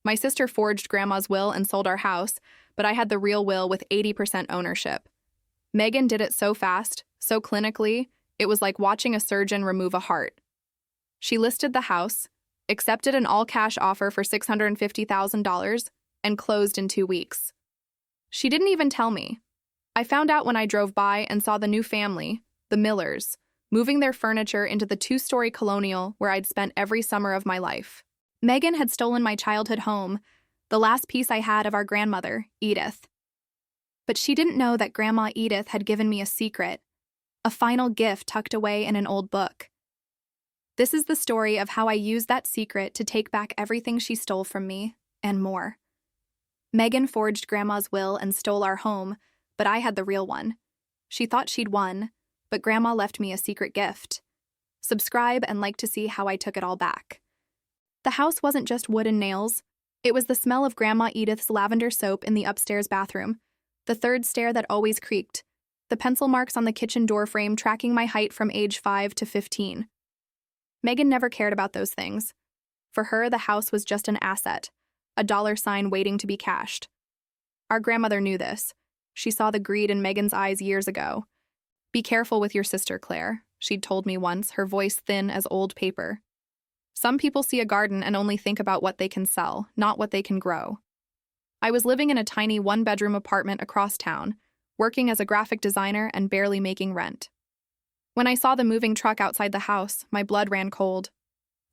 My sister forged Grandma's will and sold our house, but I had the real will with 80% ownership. Megan did it so fast, so clinically, it was like watching a surgeon remove a heart. She listed the house, accepted an all-cash offer for $650,000, and closed in 2 weeks. She didn't even tell me. I found out when I drove by and saw the new family, the Millers, moving their furniture into the 2-story colonial where I'd spent every summer of my life. Megan had stolen my childhood home, the last piece I had of our grandmother, Edith. But she didn't know that Grandma Edith had given me a secret, a final gift tucked away in an old book. This is the story of how I used that secret to take back everything she stole from me, and more. Megan forged Grandma's will and stole our home, but I had the real one. She thought she'd won, but Grandma left me a secret gift. Subscribe and like to see how I took it all back. The house wasn't just wood and nails. It was the smell of Grandma Edith's lavender soap in the upstairs bathroom, the third stair that always creaked, the pencil marks on the kitchen door frame tracking my height from age 5 to 15. Megan never cared about those things. For her, the house was just an asset, a dollar sign waiting to be cashed. Our grandmother knew this. She saw the greed in Megan's eyes years ago. "Be careful with your sister, Claire," she'd told me once, her voice thin as old paper. "Some people see a garden and only think about what they can sell, not what they can grow." I was living in a tiny 1-bedroom apartment across town, working as a graphic designer and barely making rent. When I saw the moving truck outside the house, my blood ran cold.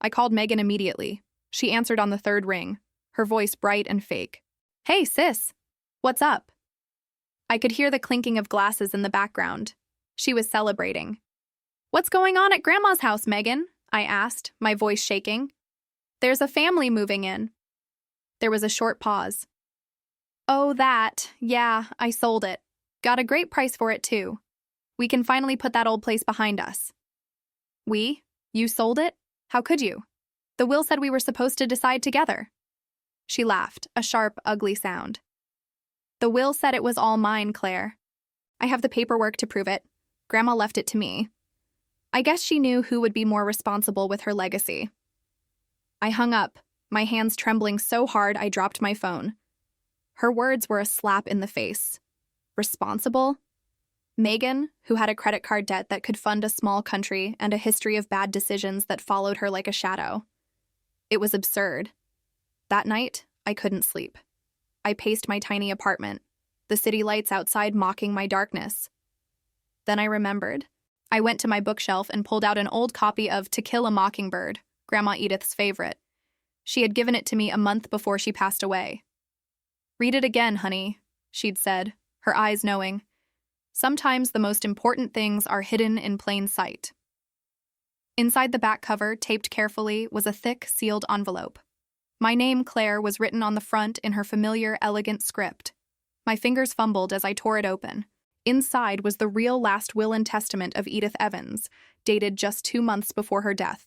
I called Megan immediately. She answered on the 3rd ring, her voice bright and fake. "Hey, sis. What's up?" I could hear the clinking of glasses in the background. She was celebrating. "What's going on at Grandma's house, Megan?" I asked, my voice shaking. "There's a family moving in." There was a short pause. "Oh, that. Yeah, I sold it. Got a great price for it, too. We can finally put that old place behind us." "We? You sold it? How could you? The will said we were supposed to decide together." She laughed, a sharp, ugly sound. "The will said it was all mine, Claire. I have the paperwork to prove it. Grandma left it to me. I guess she knew who would be more responsible with her legacy." I hung up, my hands trembling so hard I dropped my phone. Her words were a slap in the face. Responsible? Megan, who had a credit card debt that could fund a small country and a history of bad decisions that followed her like a shadow. It was absurd. That night, I couldn't sleep. I paced my tiny apartment, the city lights outside mocking my darkness. Then I remembered. I went to my bookshelf and pulled out an old copy of To Kill a Mockingbird, Grandma Edith's favorite. She had given it to me a month before she passed away. "Read it again, honey," she'd said, her eyes knowing. "Sometimes the most important things are hidden in plain sight." Inside the back cover, taped carefully, was a thick, sealed envelope. My name, Claire, was written on the front in her familiar, elegant script. My fingers fumbled as I tore it open. Inside was the real last will and testament of Edith Evans, dated just 2 months before her death.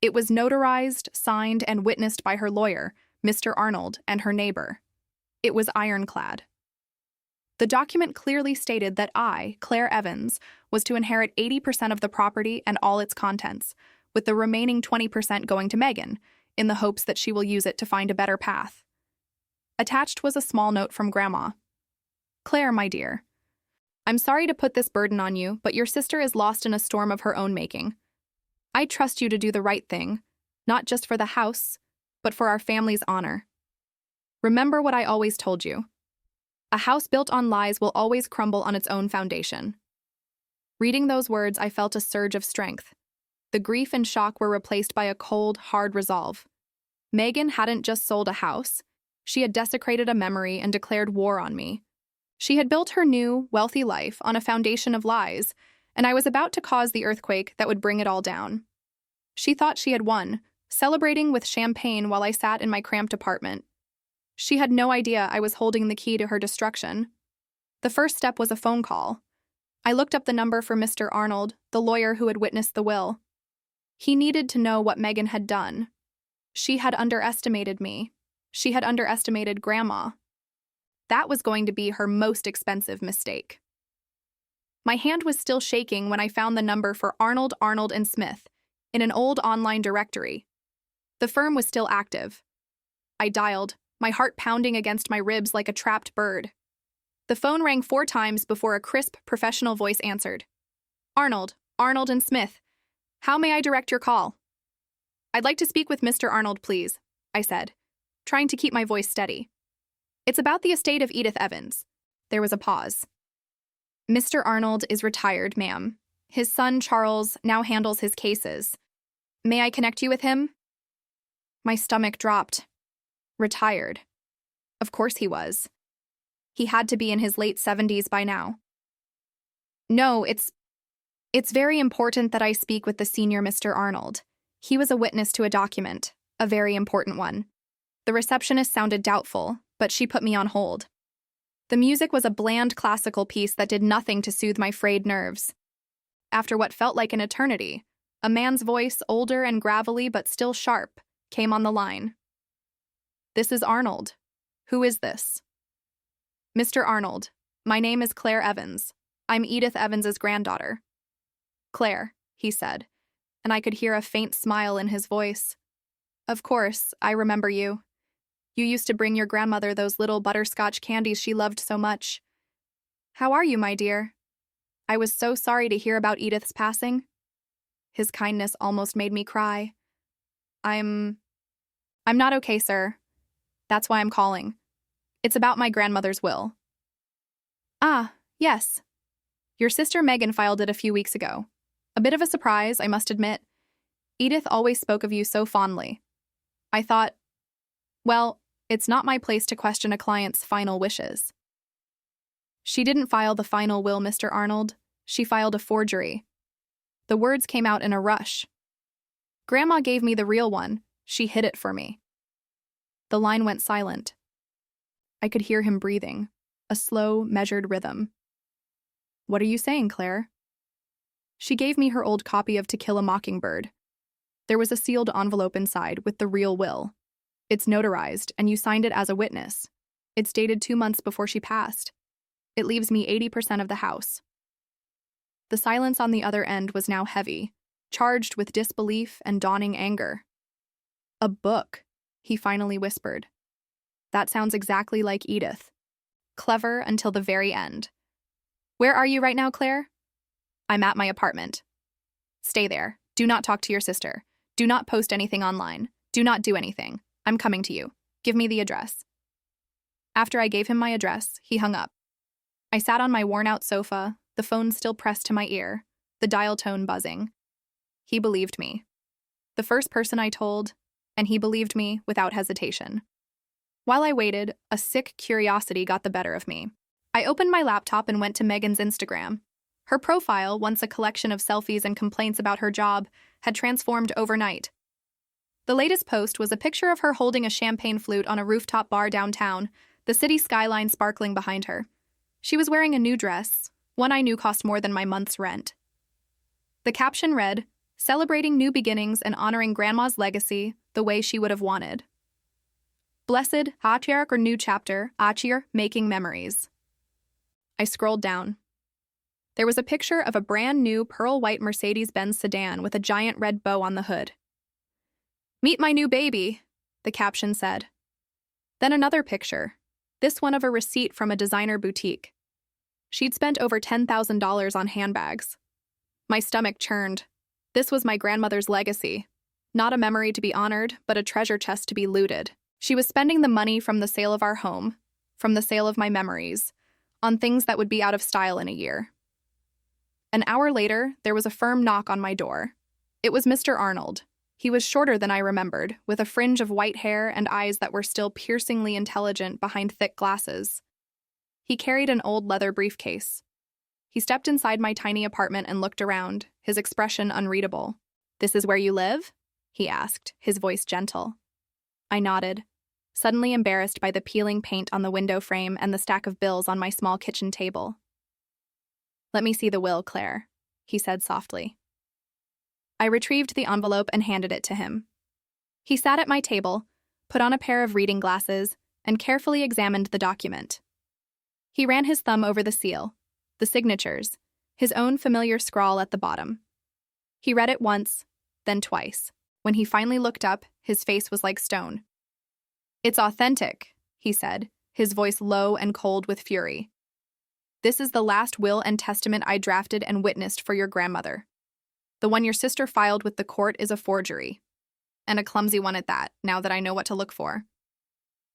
It was notarized, signed, and witnessed by her lawyer, Mr. Arnold, and her neighbor. It was ironclad. The document clearly stated that I, Claire Evans, was to inherit 80% of the property and all its contents, with the remaining 20% going to Megan, in the hopes that she will use it to find a better path. Attached was a small note from Grandma. "Claire, my dear, I'm sorry to put this burden on you, but your sister is lost in a storm of her own making. I trust you to do the right thing, not just for the house, but for our family's honor. Remember what I always told you. A house built on lies will always crumble on its own foundation." Reading those words, I felt a surge of strength. The grief and shock were replaced by a cold, hard resolve. Megan hadn't just sold a house. She had desecrated a memory and declared war on me. She had built her new, wealthy life on a foundation of lies, and I was about to cause the earthquake that would bring it all down. She thought she had won, celebrating with champagne while I sat in my cramped apartment. She had no idea I was holding the key to her destruction. The first step was a phone call. I looked up the number for Mr. Arnold, the lawyer who had witnessed the will. He needed to know what Megan had done. She had underestimated me. She had underestimated Grandma. That was going to be her most expensive mistake. My hand was still shaking when I found the number for Arnold, Arnold & Smith in an old online directory. The firm was still active. I dialed, my heart pounding against my ribs like a trapped bird. The phone rang 4 times before a crisp, professional voice answered. Arnold, Arnold and Smith. How may I direct your call? I'd like to speak with Mr. Arnold, please, I said, trying to keep my voice steady. It's about the estate of Edith Evans. There was a pause. Mr. Arnold is retired, ma'am. His son, Charles, now handles his cases. May I connect you with him? My stomach dropped. Retired. Of course he was. He had to be in his late 70s by now. No, it's very important that I speak with the senior Mr. Arnold. He was a witness to a document, a very important one. The receptionist sounded doubtful, but she put me on hold. The music was a bland classical piece that did nothing to soothe my frayed nerves. After what felt like an eternity, a man's voice, older and gravelly but still sharp, came on the line. This is Arnold. Who is this? Mr. Arnold, my name is Claire Evans. I'm Edith Evans's granddaughter. Claire, he said, and I could hear a faint smile in his voice. Of course, I remember you. You used to bring your grandmother those little butterscotch candies she loved so much. How are you, my dear? I was so sorry to hear about Edith's passing. His kindness almost made me cry. I'm not okay, sir. That's why I'm calling. It's about my grandmother's will. Ah, yes. Your sister Megan filed it a few weeks ago. A bit of a surprise, I must admit. Edith always spoke of you so fondly. I thought, well, it's not my place to question a client's final wishes. She didn't file the final will, Mr. Arnold. She filed a forgery. The words came out in a rush. Grandma gave me the real one. She hid it for me. The line went silent. I could hear him breathing, a slow, measured rhythm. What are you saying, Claire? She gave me her old copy of To Kill a Mockingbird. There was a sealed envelope inside with the real will. It's notarized, and you signed it as a witness. It's dated 2 months before she passed. It leaves me 80% of the house. The silence on the other end was now heavy, charged with disbelief and dawning anger. A book, he finally whispered. That sounds exactly like Edith. Clever until the very end. Where are you right now, Claire? I'm at my apartment. Stay there. Do not talk to your sister. Do not post anything online. Do not do anything. I'm coming to you. Give me the address. After I gave him my address, he hung up. I sat on my worn-out sofa, the phone still pressed to my ear, the dial tone buzzing. He believed me. The first person I told, and he believed me without hesitation. While I waited, a sick curiosity got the better of me. I opened my laptop and went to Megan's Instagram. Her profile, once a collection of selfies and complaints about her job, had transformed overnight. The latest post was a picture of her holding a champagne flute on a rooftop bar downtown, the city skyline sparkling behind her. She was wearing a new dress, one I knew cost more than my month's rent. The caption read, "Celebrating new beginnings and honoring Grandma's legacy the way she would have wanted. Blessed, Hachiarch or new chapter, Achir, making memories." I scrolled down. There was a picture of a brand new pearl-white Mercedes-Benz sedan with a giant red bow on the hood. "Meet my new baby," the caption said. Then another picture, this one of a receipt from a designer boutique. She'd spent over $10,000 on handbags. My stomach churned. This was my grandmother's legacy. Not a memory to be honored, but a treasure chest to be looted. She was spending the money from the sale of our home, from the sale of my memories, on things that would be out of style in a year. An hour later, there was a firm knock on my door. It was Mr. Arnold. He was shorter than I remembered, with a fringe of white hair and eyes that were still piercingly intelligent behind thick glasses. He carried an old leather briefcase. He stepped inside my tiny apartment and looked around, his expression unreadable. "This is where you live?" he asked, his voice gentle. I nodded, suddenly embarrassed by the peeling paint on the window frame and the stack of bills on my small kitchen table. "Let me see the will, Claire," he said softly. I retrieved the envelope and handed it to him. He sat at my table, put on a pair of reading glasses, and carefully examined the document. He ran his thumb over the seal, the signatures, his own familiar scrawl at the bottom. He read it once, then twice. When he finally looked up, his face was like stone. It's authentic, he said, his voice low and cold with fury. This is the last will and testament I drafted and witnessed for your grandmother. The one your sister filed with the court is a forgery. And a clumsy one at that, now that I know what to look for.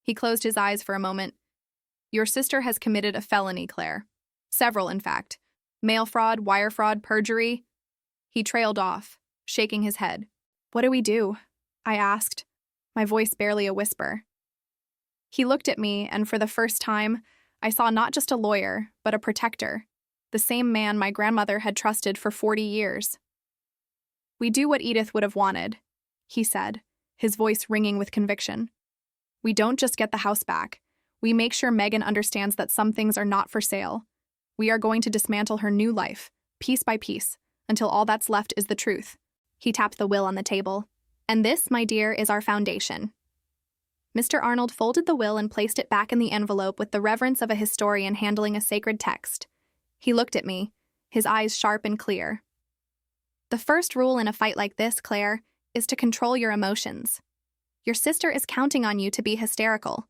He closed his eyes for a moment. Your sister has committed a felony, Claire. Several, in fact. Mail fraud, wire fraud, perjury. He trailed off, shaking his head. What do we do? I asked, my voice barely a whisper. He looked at me, and for the first time, I saw not just a lawyer, but a protector, the same man my grandmother had trusted for 40 years. We do what Edith would have wanted, he said, his voice ringing with conviction. We don't just get the house back. We make sure Megan understands that some things are not for sale. We are going to dismantle her new life, piece by piece, until all that's left is the truth. He tapped the will on the table. And this, my dear, is our foundation. Mr. Arnold folded the will and placed it back in the envelope with the reverence of a historian handling a sacred text. He looked at me, his eyes sharp and clear. The first rule in a fight like this, Claire, is to control your emotions. Your sister is counting on you to be hysterical,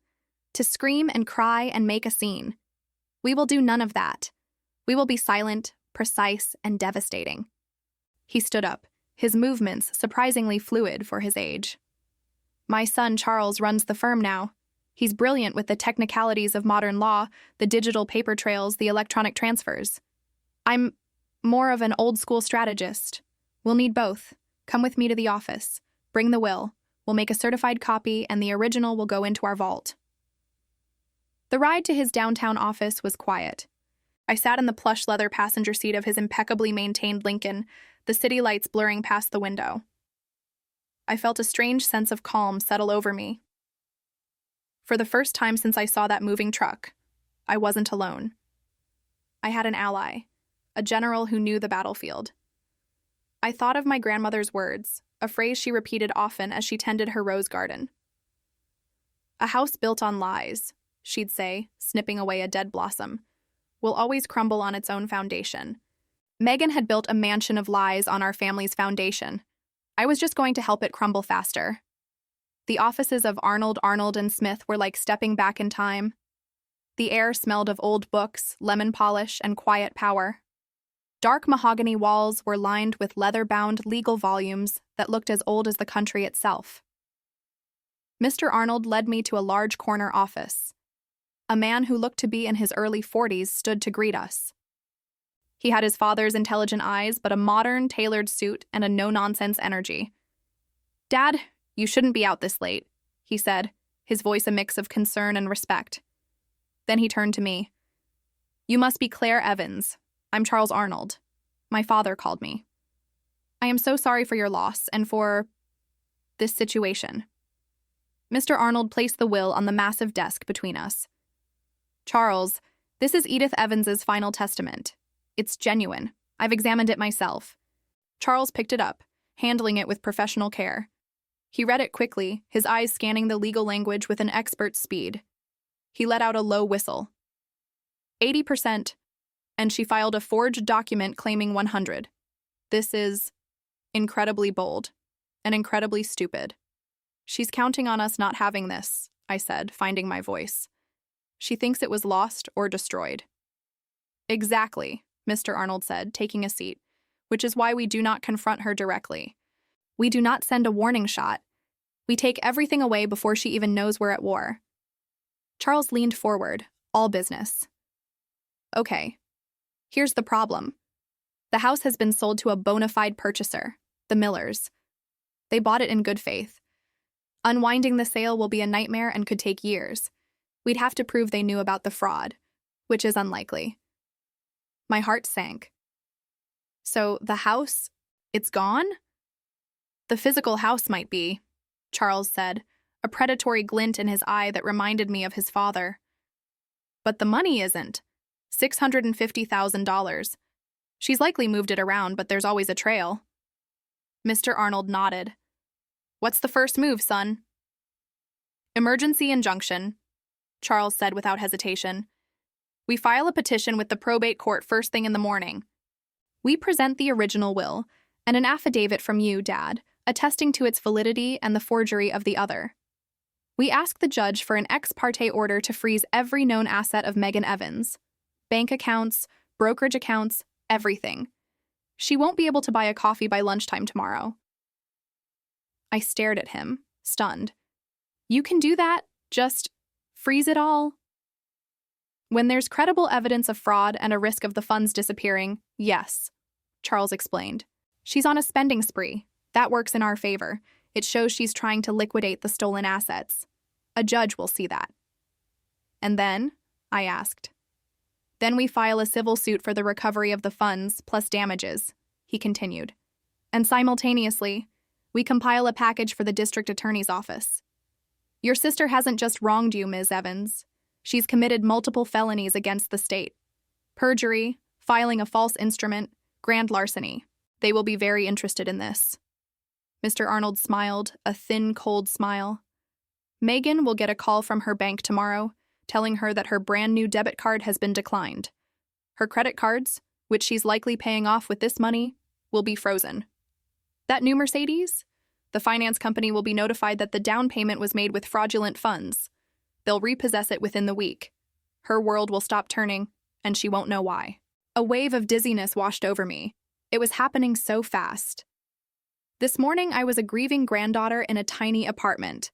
to scream and cry and make a scene. We will do none of that. We will be silent, precise, and devastating. He stood up, his movements surprisingly fluid for his age. My son Charles runs the firm now. He's brilliant with the technicalities of modern law, the digital paper trails, the electronic transfers. I'm more of an old-school strategist. We'll need both. Come with me to the office. Bring the will. We'll make a certified copy, and the original will go into our vault. The ride to his downtown office was quiet. I sat in the plush leather passenger seat of his impeccably maintained Lincoln, the city lights blurring past the window. I felt a strange sense of calm settle over me. For the first time since I saw that moving truck, I wasn't alone. I had an ally, a general who knew the battlefield. I thought of my grandmother's words, a phrase she repeated often as she tended her rose garden. A house built on lies, she'd say, snipping away a dead blossom, will always crumble on its own foundation. Megan had built a mansion of lies on our family's foundation. I was just going to help it crumble faster. The offices of Arnold, and Smith were like stepping back in time. The air smelled of old books, lemon polish, and quiet power. Dark mahogany walls were lined with leather-bound legal volumes that looked as old as the country itself. Mr. Arnold led me to a large corner office. A man who looked to be in his early 40s stood to greet us. He had his father's intelligent eyes, but a modern, tailored suit and a no-nonsense energy. "Dad, you shouldn't be out this late," he said, his voice a mix of concern and respect. Then he turned to me. "You must be Claire Evans. I'm Charles Arnold. My father called me. I am so sorry for your loss and for this situation." Mr. Arnold placed the will on the massive desk between us. "Charles, this is Edith Evans's final testament. It's genuine. I've examined it myself." Charles picked it up, handling it with professional care. He read it quickly, his eyes scanning the legal language with an expert's speed. He let out a low whistle. 80%, and she filed a forged document claiming 100. This is incredibly bold and incredibly stupid. "She's counting on us not having this," I said, finding my voice. "She thinks it was lost or destroyed." "Exactly," Mr. Arnold said, taking a seat, "which is why we do not confront her directly. We do not send a warning shot. We take everything away before she even knows we're at war." Charles leaned forward, all business. "Okay, here's the problem. The house has been sold to a bona fide purchaser, the Millers. They bought it in good faith. Unwinding the sale will be a nightmare and could take years. We'd have to prove they knew about the fraud, which is unlikely." My heart sank. "So the house, it's gone?" "The physical house might be," Charles said, a predatory glint in his eye that reminded me of his father. "But the money isn't. $650,000. She's likely moved it around, but there's always a trail." Mr. Arnold nodded. "What's the first move, son?" "Emergency injunction," Charles said without hesitation. "We file a petition with the probate court first thing in the morning. We present the original will and an affidavit from you, Dad, attesting to its validity and the forgery of the other. We asked the judge for an ex parte order to freeze every known asset of Megan Evans. Bank accounts, brokerage accounts, everything. She won't be able to buy a coffee by lunchtime tomorrow. I stared at him, stunned. You can do that? Just freeze it all? When there's credible evidence of fraud and a risk of the funds disappearing, yes, Charles explained. She's on a spending spree. That works in our favor. It shows she's trying to liquidate the stolen assets. A judge will see that. And then? I asked. Then we file a civil suit for the recovery of the funds plus damages, he continued. And simultaneously, we compile a package for the district attorney's office. Your sister hasn't just wronged you, Ms. Evans. She's committed multiple felonies against the state. Perjury, filing a false instrument, grand larceny. They will be very interested in this. Mr. Arnold smiled, a thin, cold smile. Megan will get a call from her bank tomorrow, telling her that her brand new debit card has been declined. Her credit cards, which she's likely paying off with this money, will be frozen. That new Mercedes? The finance company will be notified that the down payment was made with fraudulent funds. They'll repossess it within the week. Her world will stop turning, and she won't know why. A wave of dizziness washed over me. It was happening so fast. This morning, I was a grieving granddaughter in a tiny apartment.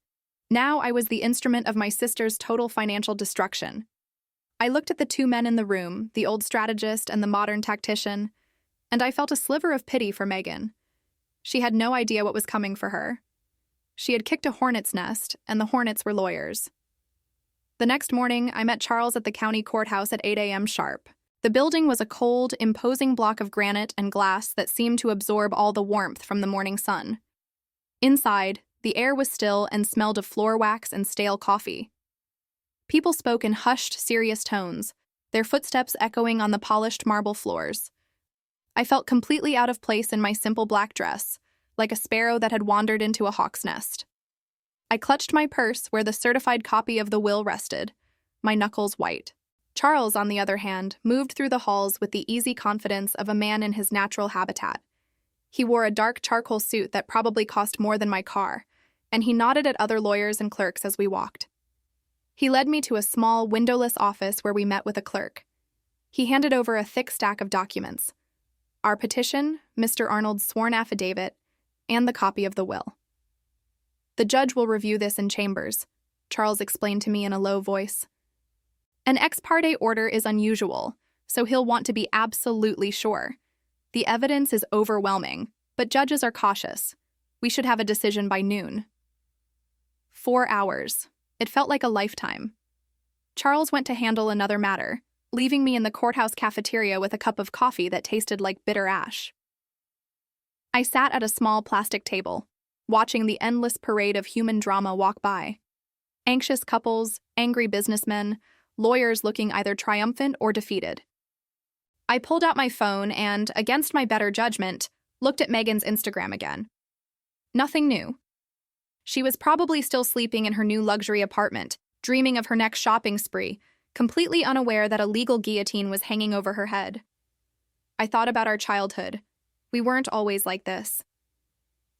Now I was the instrument of my sister's total financial destruction. I looked at the two men in the room, the old strategist and the modern tactician, and I felt a sliver of pity for Megan. She had no idea what was coming for her. She had kicked a hornet's nest, and the hornets were lawyers. The next morning, I met Charles at the county courthouse at 8 a.m. sharp. The building was a cold, imposing block of granite and glass that seemed to absorb all the warmth from the morning sun. Inside, the air was still and smelled of floor wax and stale coffee. People spoke in hushed, serious tones, their footsteps echoing on the polished marble floors. I felt completely out of place in my simple black dress, like a sparrow that had wandered into a hawk's nest. I clutched my purse where the certified copy of the will rested, my knuckles white. Charles, on the other hand, moved through the halls with the easy confidence of a man in his natural habitat. He wore a dark charcoal suit that probably cost more than my car, and he nodded at other lawyers and clerks as we walked. He led me to a small, windowless office where we met with a clerk. He handed over a thick stack of documents: our petition, Mr. Arnold's sworn affidavit, and the copy of the will. The judge will review this in chambers, Charles explained to me in a low voice. An ex parte order is unusual, so he'll want to be absolutely sure. The evidence is overwhelming, but judges are cautious. We should have a decision by noon. 4 hours. It felt like a lifetime. Charles went to handle another matter, leaving me in the courthouse cafeteria with a cup of coffee that tasted like bitter ash. I sat at a small plastic table, watching the endless parade of human drama walk by. Anxious couples, angry businessmen, lawyers looking either triumphant or defeated. I pulled out my phone and, against my better judgment, looked at Megan's Instagram again. Nothing new. She was probably still sleeping in her new luxury apartment, dreaming of her next shopping spree, completely unaware that a legal guillotine was hanging over her head. I thought about our childhood. We weren't always like this.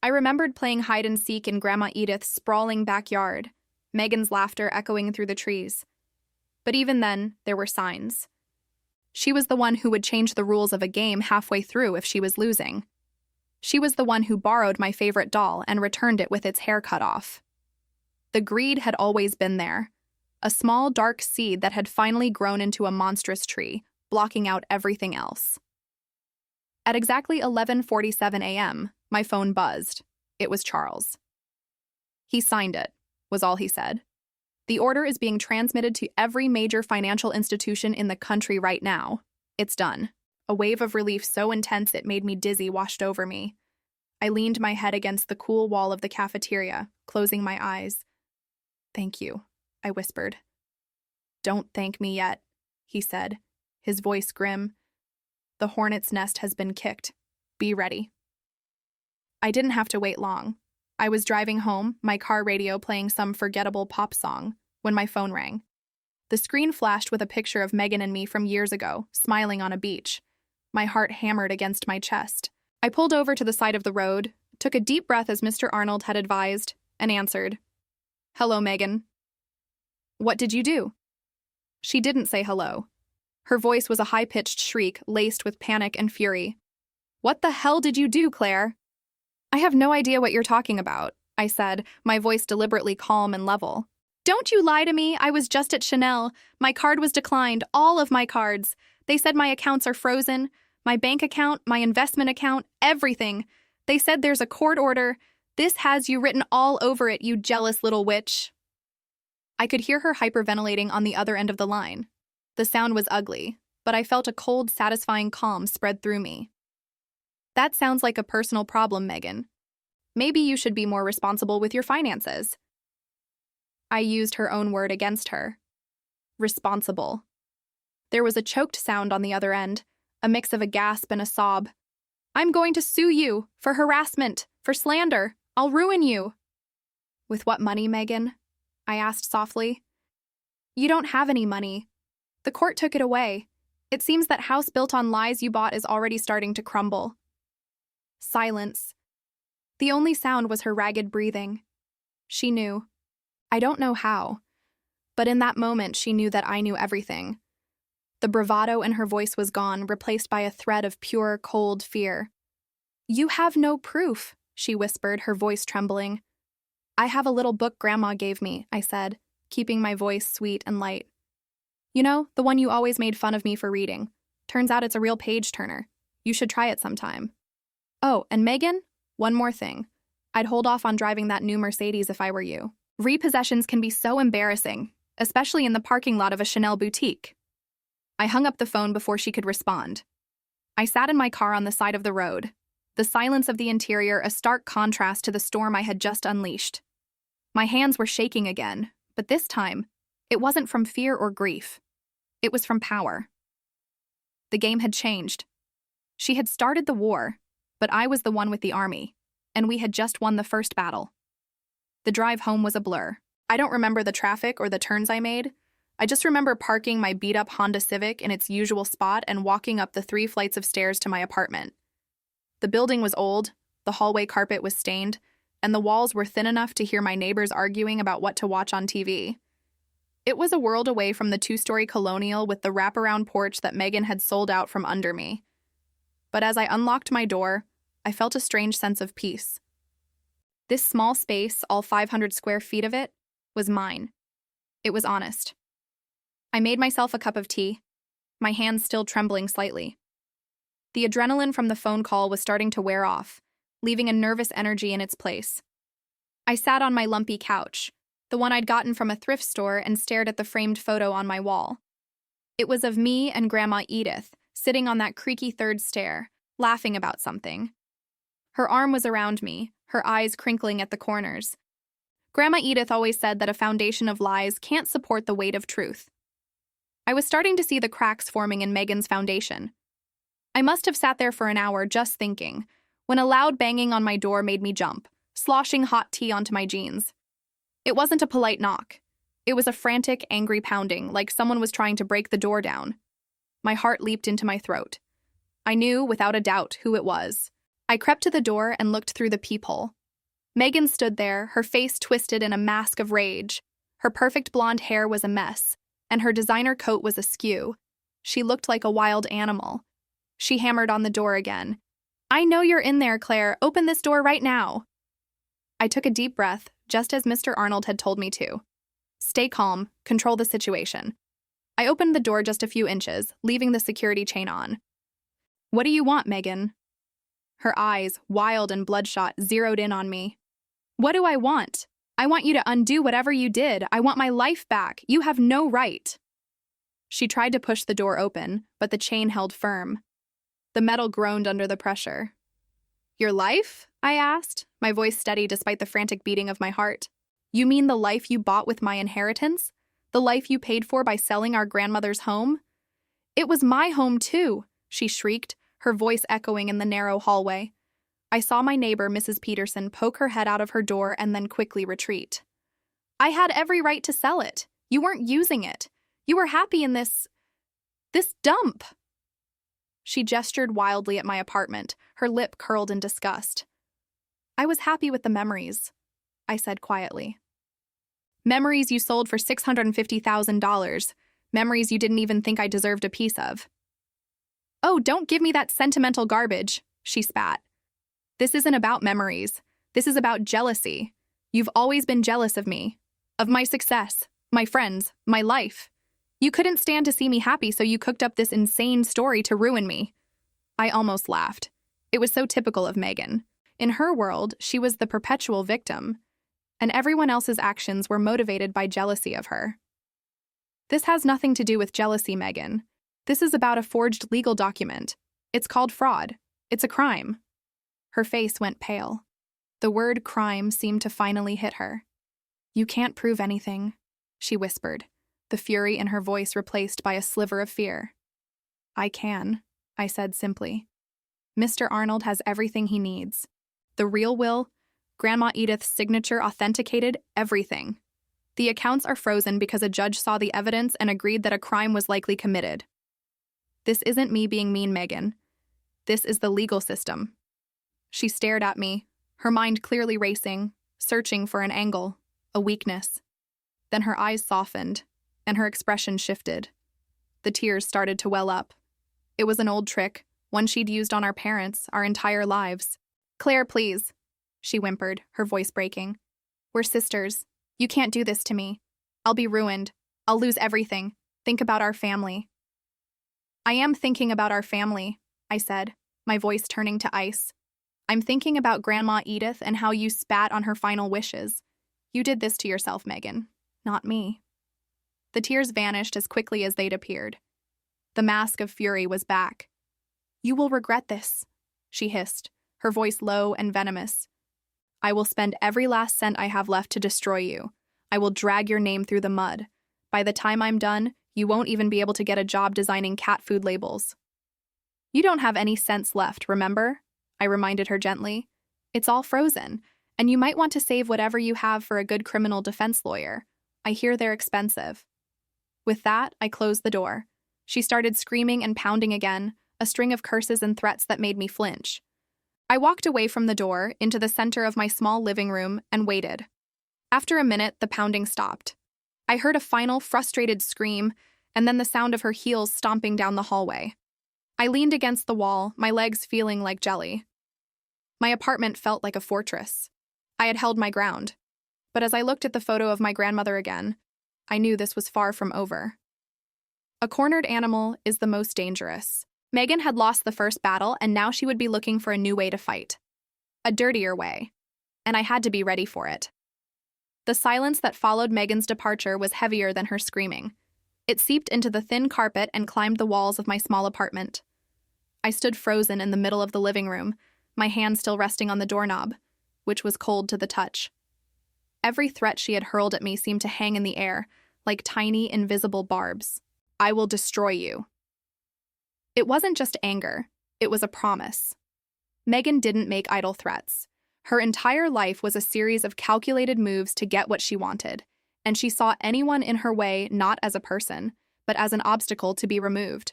I remembered playing hide and seek in Grandma Edith's sprawling backyard, Megan's laughter echoing through the trees. But even then, there were signs. She was the one who would change the rules of a game halfway through if she was losing. She was the one who borrowed my favorite doll and returned it with its hair cut off. The greed had always been there, a small dark seed that had finally grown into a monstrous tree, blocking out everything else. At exactly 11:47 a.m., my phone buzzed. It was Charles. He signed it, was all he said. The order is being transmitted to every major financial institution in the country right now. It's done. A wave of relief so intense it made me dizzy washed over me. I leaned my head against the cool wall of the cafeteria, closing my eyes. "Thank you," I whispered. "Don't thank me yet," he said, his voice grim. "The hornet's nest has been kicked. Be ready." I didn't have to wait long. I was driving home, my car radio playing some forgettable pop song, when my phone rang. The screen flashed with a picture of Megan and me from years ago, smiling on a beach. My heart hammered against my chest. I pulled over to the side of the road, took a deep breath as Mr. Arnold had advised, and answered, Hello, Megan. What did you do? She didn't say hello. Her voice was a high-pitched shriek laced with panic and fury. What the hell did you do, Claire? I have no idea what you're talking about, I said, my voice deliberately calm and level. Don't you lie to me, I was just at Chanel. My card was declined, all of my cards. They said my accounts are frozen. My bank account, my investment account, everything. They said there's a court order. This has you written all over it, you jealous little witch. I could hear her hyperventilating on the other end of the line. The sound was ugly, but I felt a cold, satisfying calm spread through me. That sounds like a personal problem, Megan. Maybe you should be more responsible with your finances. I used her own word against her. Responsible. There was a choked sound on the other end, a mix of a gasp and a sob. I'm going to sue you for harassment, for slander. I'll ruin you. With what money, Megan? I asked softly. You don't have any money. The court took it away. It seems that house built on lies you bought is already starting to crumble. Silence. The only sound was her ragged breathing. She knew. I don't know how, but in that moment she knew that I knew everything. The bravado in her voice was gone, replaced by a thread of pure, cold fear. You have no proof, she whispered, her voice trembling. I have a little book Grandma gave me, I said, keeping my voice sweet and light. You know, the one you always made fun of me for reading. Turns out it's a real page-turner. You should try it sometime. Oh, and Megan, one more thing. I'd hold off on driving that new Mercedes if I were you. Repossessions can be so embarrassing, especially in the parking lot of a Chanel boutique. I hung up the phone before she could respond. I sat in my car on the side of the road, the silence of the interior a stark contrast to the storm I had just unleashed. My hands were shaking again, but this time, it wasn't from fear or grief. It was from power. The game had changed. She had started the war, but I was the one with the army, and we had just won the first battle. The drive home was a blur. I don't remember the traffic or the turns I made. I just remember parking my beat-up Honda Civic in its usual spot and walking up the 3 flights of stairs to my apartment. The building was old, the hallway carpet was stained, and the walls were thin enough to hear my neighbors arguing about what to watch on TV. It was a world away from the 2-story colonial with the wraparound porch that Megan had sold out from under me. But as I unlocked my door, I felt a strange sense of peace. This small space, all 500 square feet of it, was mine. It was honest. I made myself a cup of tea, my hands still trembling slightly. The adrenaline from the phone call was starting to wear off, leaving a nervous energy in its place. I sat on my lumpy couch, the one I'd gotten from a thrift store, and stared at the framed photo on my wall. It was of me and Grandma Edith, sitting on that creaky third stair, laughing about something. Her arm was around me, her eyes crinkling at the corners. Grandma Edith always said that a foundation of lies can't support the weight of truth. I was starting to see the cracks forming in Megan's foundation. I must have sat there for an hour just thinking, when a loud banging on my door made me jump, sloshing hot tea onto my jeans. It wasn't a polite knock. It was a frantic, angry pounding, like someone was trying to break the door down. My heart leaped into my throat. I knew, without a doubt, who it was. I crept to the door and looked through the peephole. Megan stood there, her face twisted in a mask of rage. Her perfect blonde hair was a mess, and her designer coat was askew. She looked like a wild animal. She hammered on the door again. I know you're in there, Claire. Open this door right now. I took a deep breath, just as Mr. Arnold had told me to. Stay calm, control the situation. I opened the door just a few inches, leaving the security chain on. What do you want, Megan? Her eyes, wild and bloodshot, zeroed in on me. What do I want? I want you to undo whatever you did. I want my life back. You have no right. She tried to push the door open, but the chain held firm. The metal groaned under the pressure. Your life? I asked, my voice steady despite the frantic beating of my heart. You mean the life you bought with my inheritance? The life you paid for by selling our grandmother's home? It was my home, too, she shrieked, her voice echoing in the narrow hallway. I saw my neighbor, Mrs. Peterson, poke her head out of her door and then quickly retreat. I had every right to sell it. You weren't using it. You were happy in this dump. She gestured wildly at my apartment, her lip curled in disgust. I was happy with the memories, I said quietly. Memories you sold for $650,000. Memories you didn't even think I deserved a piece of. Oh, don't give me that sentimental garbage, she spat. This isn't about memories. This is about jealousy. You've always been jealous of me, of my success, my friends, my life. You couldn't stand to see me happy, so you cooked up this insane story to ruin me. I almost laughed. It was so typical of Megan. In her world, she was the perpetual victim, and everyone else's actions were motivated by jealousy of her. This has nothing to do with jealousy, Megan. This is about a forged legal document. It's called fraud. It's a crime. Her face went pale. The word crime seemed to finally hit her. You can't prove anything, she whispered, the fury in her voice replaced by a sliver of fear. I can, I said simply. Mr. Arnold has everything he needs. The real will, Grandma Edith's signature authenticated, everything. The accounts are frozen because a judge saw the evidence and agreed that a crime was likely committed. This isn't me being mean, Megan. This is the legal system. She stared at me, her mind clearly racing, searching for an angle, a weakness. Then her eyes softened, and her expression shifted. The tears started to well up. It was an old trick, one she'd used on our parents, our entire lives. Claire, please, she whimpered, her voice breaking. We're sisters. You can't do this to me. I'll be ruined. I'll lose everything. Think about our family. I am thinking about our family, I said, my voice turning to ice. I'm thinking about Grandma Edith and how you spat on her final wishes. You did this to yourself, Megan, not me. The tears vanished as quickly as they'd appeared. The mask of fury was back. You will regret this, she hissed, her voice low and venomous. I will spend every last cent I have left to destroy you. I will drag your name through the mud. By the time I'm done, you won't even be able to get a job designing cat food labels. You don't have any sense left, remember? I reminded her gently. It's all frozen, and you might want to save whatever you have for a good criminal defense lawyer. I hear they're expensive. With that, I closed the door. She started screaming and pounding again, a string of curses and threats that made me flinch. I walked away from the door into the center of my small living room and waited. After a minute, the pounding stopped. I heard a final, frustrated scream, and then the sound of her heels stomping down the hallway. I leaned against the wall, my legs feeling like jelly. My apartment felt like a fortress. I had held my ground. But as I looked at the photo of my grandmother again, I knew this was far from over. A cornered animal is the most dangerous. Megan had lost the first battle, and now she would be looking for a new way to fight. A dirtier way. And I had to be ready for it. The silence that followed Megan's departure was heavier than her screaming. It seeped into the thin carpet and climbed the walls of my small apartment. I stood frozen in the middle of the living room, my hand still resting on the doorknob, which was cold to the touch. Every threat she had hurled at me seemed to hang in the air, like tiny, invisible barbs. I will destroy you. It wasn't just anger, it was a promise. Megan didn't make idle threats. Her entire life was a series of calculated moves to get what she wanted, and she saw anyone in her way not as a person, but as an obstacle to be removed.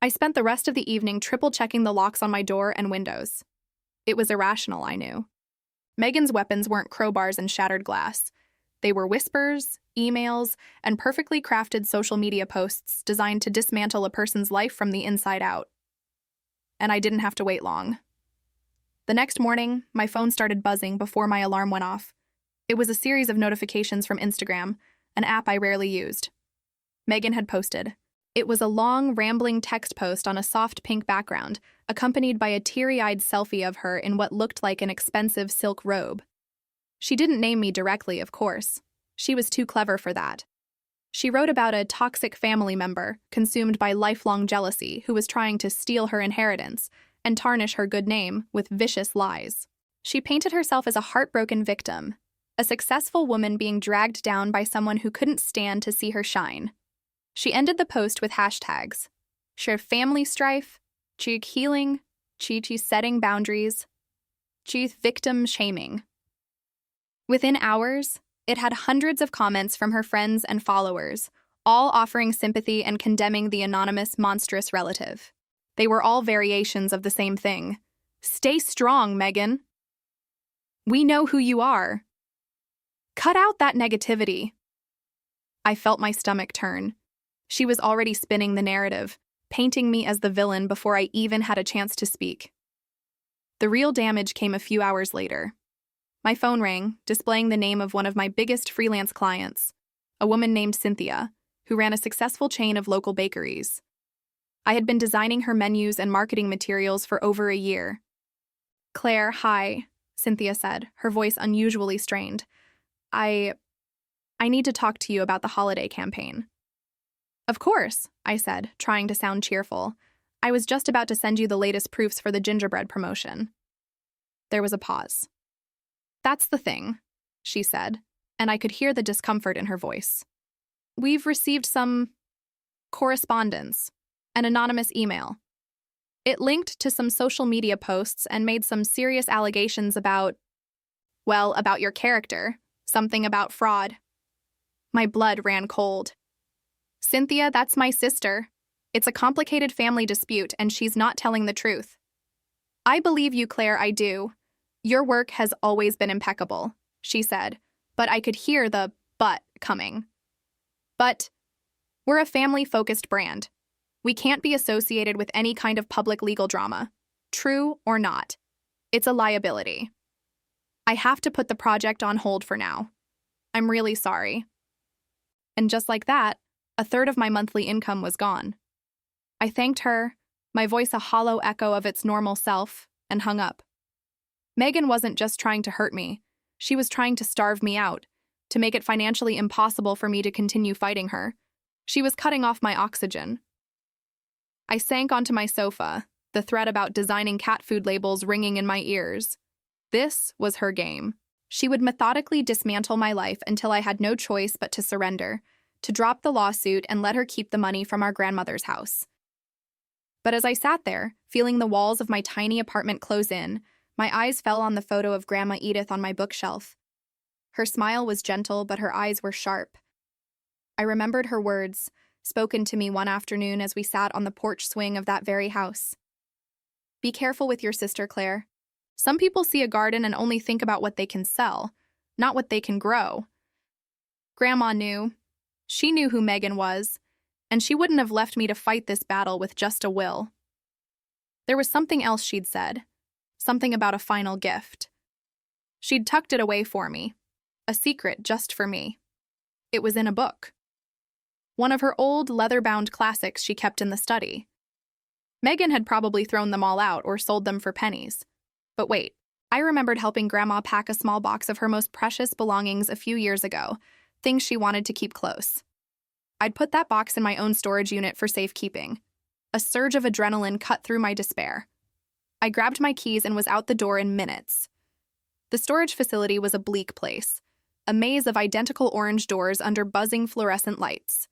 I spent the rest of the evening triple-checking the locks on my door and windows. It was irrational, I knew. Megan's weapons weren't crowbars and shattered glass. They were whispers, emails, and perfectly crafted social media posts designed to dismantle a person's life from the inside out. And I didn't have to wait long. The next morning, my phone started buzzing before my alarm went off. It was a series of notifications from Instagram, an app I rarely used. Megan had posted. It was a long, rambling text post on a soft pink background, accompanied by a teary-eyed selfie of her in what looked like an expensive silk robe. She didn't name me directly, of course. She was too clever for that. She wrote about a toxic family member, consumed by lifelong jealousy, who was trying to steal her inheritance and tarnish her good name with vicious lies. She painted herself as a heartbroken victim, a successful woman being dragged down by someone who couldn't stand to see her shine. She ended the post with hashtags: share family strife, cheek healing, chi setting boundaries, chi victim shaming. Within hours, it had hundreds of comments from her friends and followers, all offering sympathy and condemning the anonymous, monstrous relative. They were all variations of the same thing. Stay strong, Megan. We know who you are. Cut out that negativity. I felt my stomach turn. She was already spinning the narrative, painting me as the villain before I even had a chance to speak. The real damage came a few hours later. My phone rang, displaying the name of one of my biggest freelance clients, a woman named Cynthia, who ran a successful chain of local bakeries. I had been designing her menus and marketing materials for over a year. "Claire, hi," Cynthia said, her voice unusually strained. I need to talk to you about the holiday campaign." "Of course," I said, trying to sound cheerful. "I was just about to send you the latest proofs for the gingerbread promotion." There was a pause. "That's the thing," she said, and I could hear the discomfort in her voice. "We've received some correspondence, an anonymous email. It linked to some social media posts and made some serious allegations about your character, something about fraud." My blood ran cold. "Cynthia, that's my sister. It's a complicated family dispute, and she's not telling the truth." "I believe you, Claire, I do. Your work has always been impeccable," she said, but I could hear the "but" coming. "But we're a family-focused brand. We can't be associated with any kind of public legal drama, true or not. It's a liability. I have to put the project on hold for now. I'm really sorry." And just like that, a third of my monthly income was gone. I thanked her, my voice a hollow echo of its normal self, and hung up. Megan wasn't just trying to hurt me. She was trying to starve me out, to make it financially impossible for me to continue fighting her. She was cutting off my oxygen. I sank onto my sofa, the threat about designing cat food labels ringing in my ears. This was her game. She would methodically dismantle my life until I had no choice but to surrender, to drop the lawsuit and let her keep the money from our grandmother's house. But as I sat there, feeling the walls of my tiny apartment close in, my eyes fell on the photo of Grandma Edith on my bookshelf. Her smile was gentle, but her eyes were sharp. I remembered her words, spoken to me one afternoon as we sat on the porch swing of that very house. "Be careful with your sister, Claire. Some people see a garden and only think about what they can sell, not what they can grow." Grandma knew. She knew who Megan was, and she wouldn't have left me to fight this battle with just a will. There was something else she'd said, something about a final gift. She'd tucked it away for me, a secret just for me. It was in a book. One of her old leather-bound classics she kept in the study. Megan had probably thrown them all out or sold them for pennies. But wait, I remembered helping Grandma pack a small box of her most precious belongings a few years ago, things she wanted to keep close. I'd put that box in my own storage unit for safekeeping. A surge of adrenaline cut through my despair. I grabbed my keys and was out the door in minutes. The storage facility was a bleak place, a maze of identical orange doors under buzzing fluorescent lights.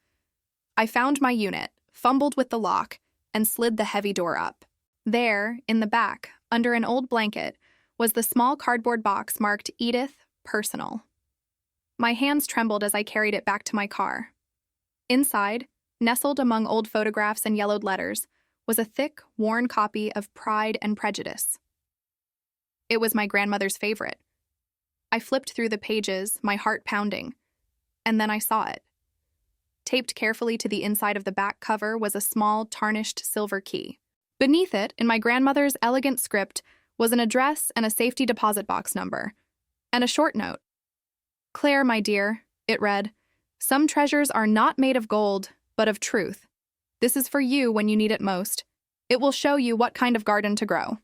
I found my unit, fumbled with the lock, and slid the heavy door up. There, in the back, under an old blanket, was the small cardboard box marked Edith, Personal. My hands trembled as I carried it back to my car. Inside, nestled among old photographs and yellowed letters, was a thick, worn copy of Pride and Prejudice. It was my grandmother's favorite. I flipped through the pages, my heart pounding, and then I saw it. Taped carefully to the inside of the back cover was a small, tarnished silver key. Beneath it, in my grandmother's elegant script, was an address and a safety deposit box number, and a short note. "Claire, my dear," it read, "some treasures are not made of gold, but of truth. This is for you when you need it most. It will show you what kind of garden to grow."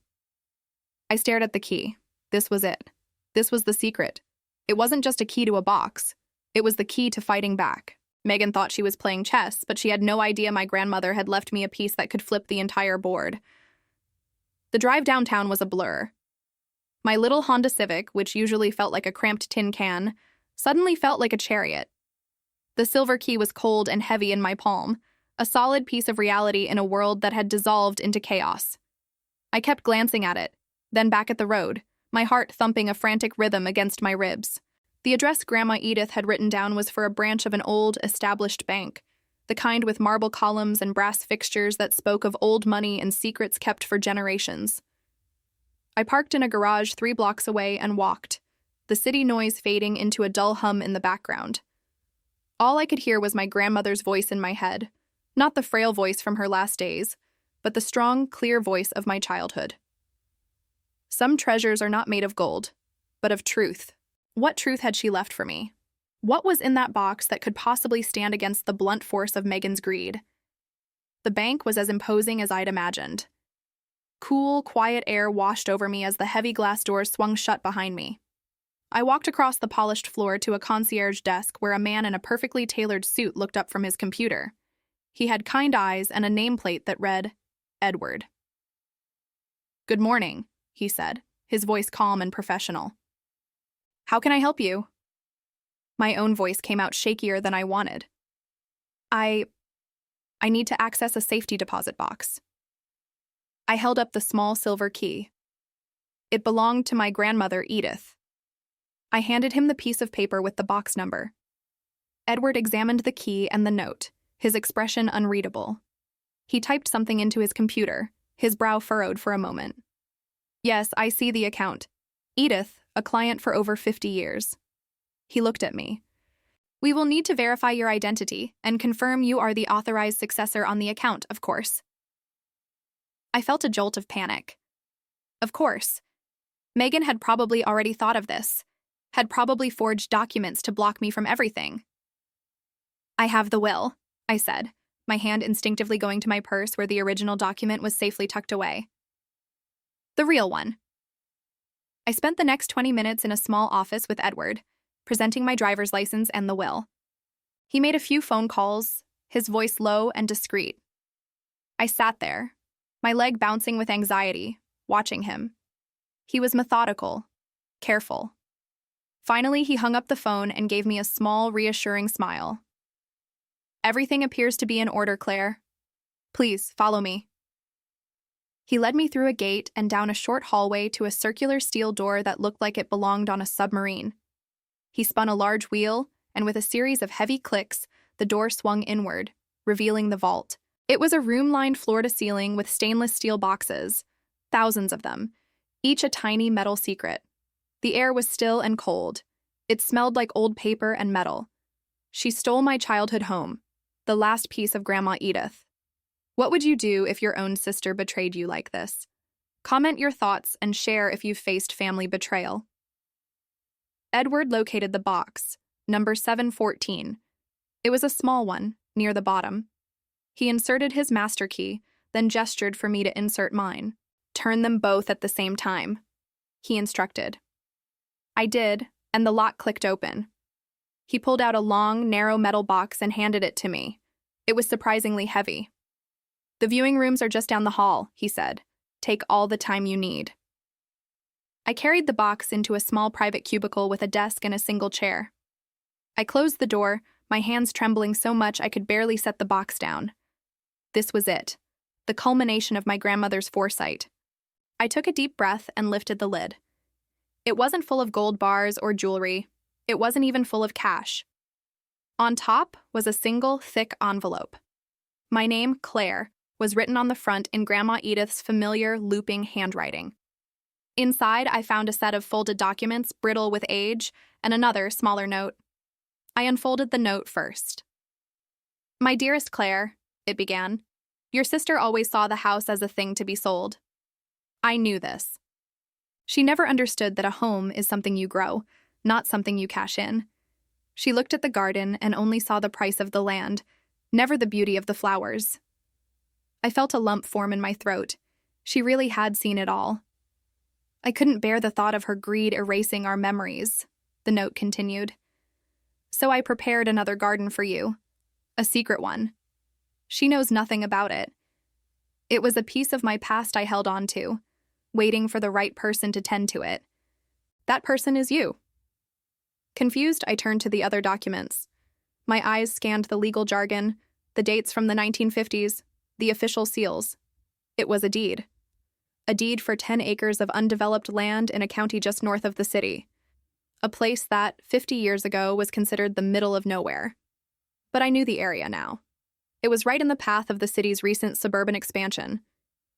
I stared at the key. This was it. This was the secret. It wasn't just a key to a box. It was the key to fighting back. Megan thought she was playing chess, but she had no idea my grandmother had left me a piece that could flip the entire board. The drive downtown was a blur. My little Honda Civic, which usually felt like a cramped tin can, suddenly felt like a chariot. The silver key was cold and heavy in my palm, a solid piece of reality in a world that had dissolved into chaos. I kept glancing at it, then back at the road, my heart thumping a frantic rhythm against my ribs. The address Grandma Edith had written down was for a branch of an old, established bank, the kind with marble columns and brass fixtures that spoke of old money and secrets kept for generations. I parked in a garage 3 blocks away and walked, the city noise fading into a dull hum in the background. All I could hear was my grandmother's voice in my head, not the frail voice from her last days, but the strong, clear voice of my childhood. Some treasures are not made of gold, but of truth. What truth had she left for me? What was in that box that could possibly stand against the blunt force of Megan's greed? The bank was as imposing as I'd imagined. Cool, quiet air washed over me as the heavy glass doors swung shut behind me. I walked across the polished floor to a concierge desk where a man in a perfectly tailored suit looked up from his computer. He had kind eyes and a nameplate that read, Edward. "Good morning," he said, his voice calm and professional. "How can I help you?" My own voice came out shakier than I wanted. I need to access a safety deposit box." I held up the small silver key. It belonged to my grandmother, Edith. I handed him the piece of paper with the box number. Edward examined the key and the note, his expression unreadable. He typed something into his computer, his brow furrowed for a moment. "Yes, I see the account. Edith, a client for over 50 years. He looked at me. "We will need to verify your identity and confirm you are the authorized successor on the account, of course." I felt a jolt of panic. Of course. Megan had probably already thought of this, had probably forged documents to block me from everything. "I have the will," I said, my hand instinctively going to my purse where the original document was safely tucked away. "The real one." I spent the next 20 minutes in a small office with Edward, presenting my driver's license and the will. He made a few phone calls, his voice low and discreet. I sat there, my leg bouncing with anxiety, watching him. He was methodical, careful. Finally, he hung up the phone and gave me a small, reassuring smile. "Everything appears to be in order, Claire. Please, follow me." He led me through a gate and down a short hallway to a circular steel door that looked like it belonged on a submarine. He spun a large wheel, and with a series of heavy clicks, the door swung inward, revealing the vault. It was a room lined floor to ceiling with stainless steel boxes, thousands of them, each a tiny metal secret. The air was still and cold. It smelled like old paper and metal. She stole my childhood home, the last piece of Grandma Edith. What would you do if your own sister betrayed you like this? Comment your thoughts and share if you've faced family betrayal. Edward located the box, number 714. It was a small one, near the bottom. He inserted his master key, then gestured for me to insert mine. "Turn them both at the same time," he instructed. I did, and the lock clicked open. He pulled out a long, narrow metal box and handed it to me. It was surprisingly heavy. "The viewing rooms are just down the hall," he said. "Take all the time you need." I carried the box into a small private cubicle with a desk and a single chair. I closed the door, my hands trembling so much I could barely set the box down. This was it, the culmination of my grandmother's foresight. I took a deep breath and lifted the lid. It wasn't full of gold bars or jewelry. It wasn't even full of cash. On top was a single, thick envelope. My name, Claire, was written on the front in Grandma Edith's familiar, looping handwriting. Inside, I found a set of folded documents, brittle with age, and another, smaller note. I unfolded the note first. "My dearest Claire," it began, "your sister always saw the house as a thing to be sold. I knew this. She never understood that a home is something you grow, not something you cash in. She looked at the garden and only saw the price of the land, never the beauty of the flowers." I felt a lump form in my throat. She really had seen it all. "I couldn't bear the thought of her greed erasing our memories," the note continued. "So I prepared another garden for you, a secret one. She knows nothing about it. It was a piece of my past I held on to, waiting for the right person to tend to it. That person is you." Confused, I turned to the other documents. My eyes scanned the legal jargon, the dates from the 1950s, the official seals. It was a deed. A deed for 10 acres of undeveloped land in a county just north of the city. A place that, 50 years ago, was considered the middle of nowhere. But I knew the area now. It was right in the path of the city's recent suburban expansion.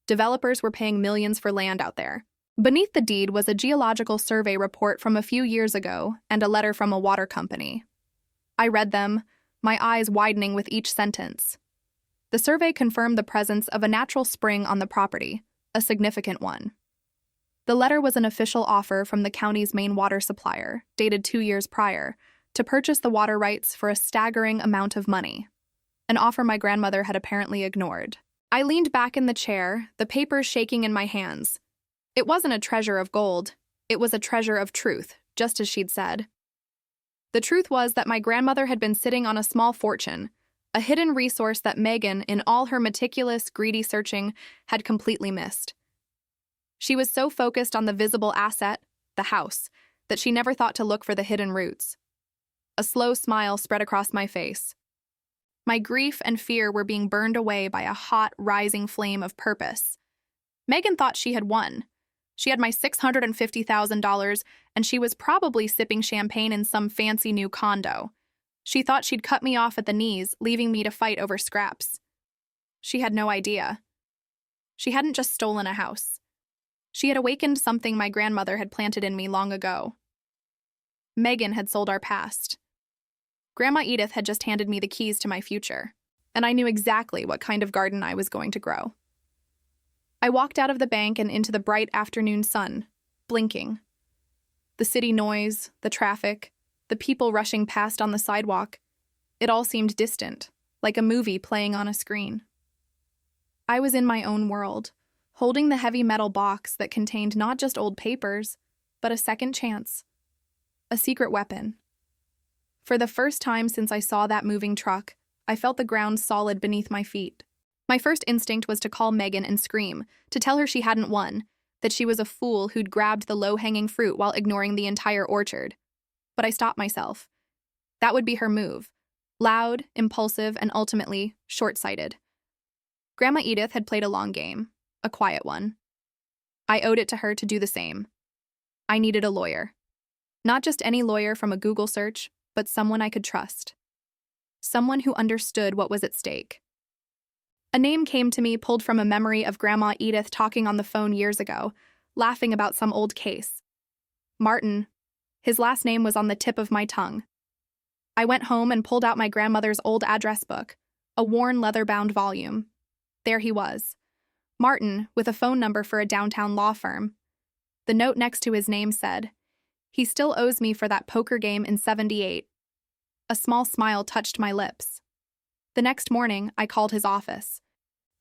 Developers were paying millions for land out there, Beneath the deed was a geological survey report from a few years ago and a letter from a water company. I read them, my eyes widening with each sentence. The survey confirmed the presence of a natural spring on the property, a significant one. The letter was an official offer from the county's main water supplier, dated 2 years prior, to purchase the water rights for a staggering amount of money, an offer my grandmother had apparently ignored. I leaned back in the chair, the papers shaking in my hands. It wasn't a treasure of gold, it was a treasure of truth, just as she'd said. The truth was that my grandmother had been sitting on a small fortune, a hidden resource that Megan, in all her meticulous, greedy searching, had completely missed. She was so focused on the visible asset, the house, that she never thought to look for the hidden roots. A slow smile spread across my face. My grief and fear were being burned away by a hot, rising flame of purpose. Megan thought she had won. She had my $650,000, and she was probably sipping champagne in some fancy new condo. She thought she'd cut me off at the knees, leaving me to fight over scraps. She had no idea. She hadn't just stolen a house. She had awakened something my grandmother had planted in me long ago. Megan had sold our past. Grandma Edith had just handed me the keys to my future, and I knew exactly what kind of garden I was going to grow. I walked out of the bank and into the bright afternoon sun, blinking. The city noise, the traffic, the people rushing past on the sidewalk, it all seemed distant, like a movie playing on a screen. I was in my own world, holding the heavy metal box that contained not just old papers, but a second chance, a secret weapon. For the first time since I saw that moving truck, I felt the ground solid beneath my feet. My first instinct was to call Megan and scream, to tell her she hadn't won, that she was a fool who'd grabbed the low-hanging fruit while ignoring the entire orchard. But I stopped myself. That would be her move. Loud, impulsive, and ultimately short-sighted. Grandma Edith had played a long game, a quiet one. I owed it to her to do the same. I needed a lawyer. Not just any lawyer from a Google search, but someone I could trust. Someone who understood what was at stake. A name came to me pulled from a memory of Grandma Edith talking on the phone years ago, laughing about some old case. Martin. His last name was on the tip of my tongue. I went home and pulled out my grandmother's old address book, a worn leather-bound volume. There he was. Martin, with a phone number for a downtown law firm. The note next to his name said, "He still owes me for that poker game in '78. A small smile touched my lips. The next morning, I called his office.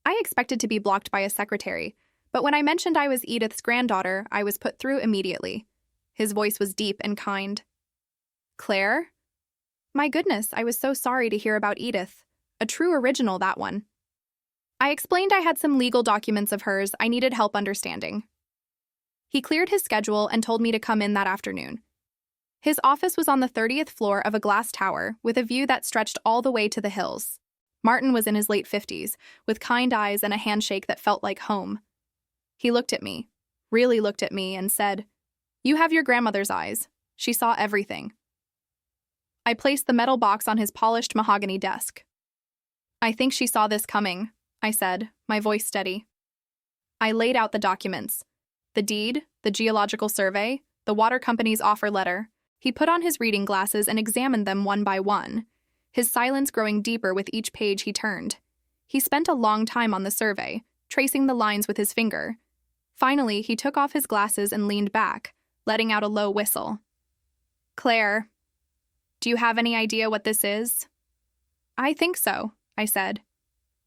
I expected to be blocked by a secretary, but when I mentioned I was Edith's granddaughter, I was put through immediately. His voice was deep and kind. "Claire? My goodness, I was so sorry to hear about Edith. A true original, that one." I explained I had some legal documents of hers I needed help understanding. He cleared his schedule and told me to come in that afternoon. His office was on the 30th floor of a glass tower with a view that stretched all the way to the hills. Martin was in his late 50s, with kind eyes and a handshake that felt like home. He looked at me, really looked at me, and said, "You have your grandmother's eyes. She saw everything." I placed the metal box on his polished mahogany desk. "I think she saw this coming," I said, my voice steady. I laid out the documents. The deed, the geological survey, the water company's offer letter. He put on his reading glasses and examined them one by one, his silence growing deeper with each page he turned. He spent a long time on the survey, tracing the lines with his finger. Finally, he took off his glasses and leaned back, letting out a low whistle. "Claire, do you have any idea what this is?" "I think so," I said.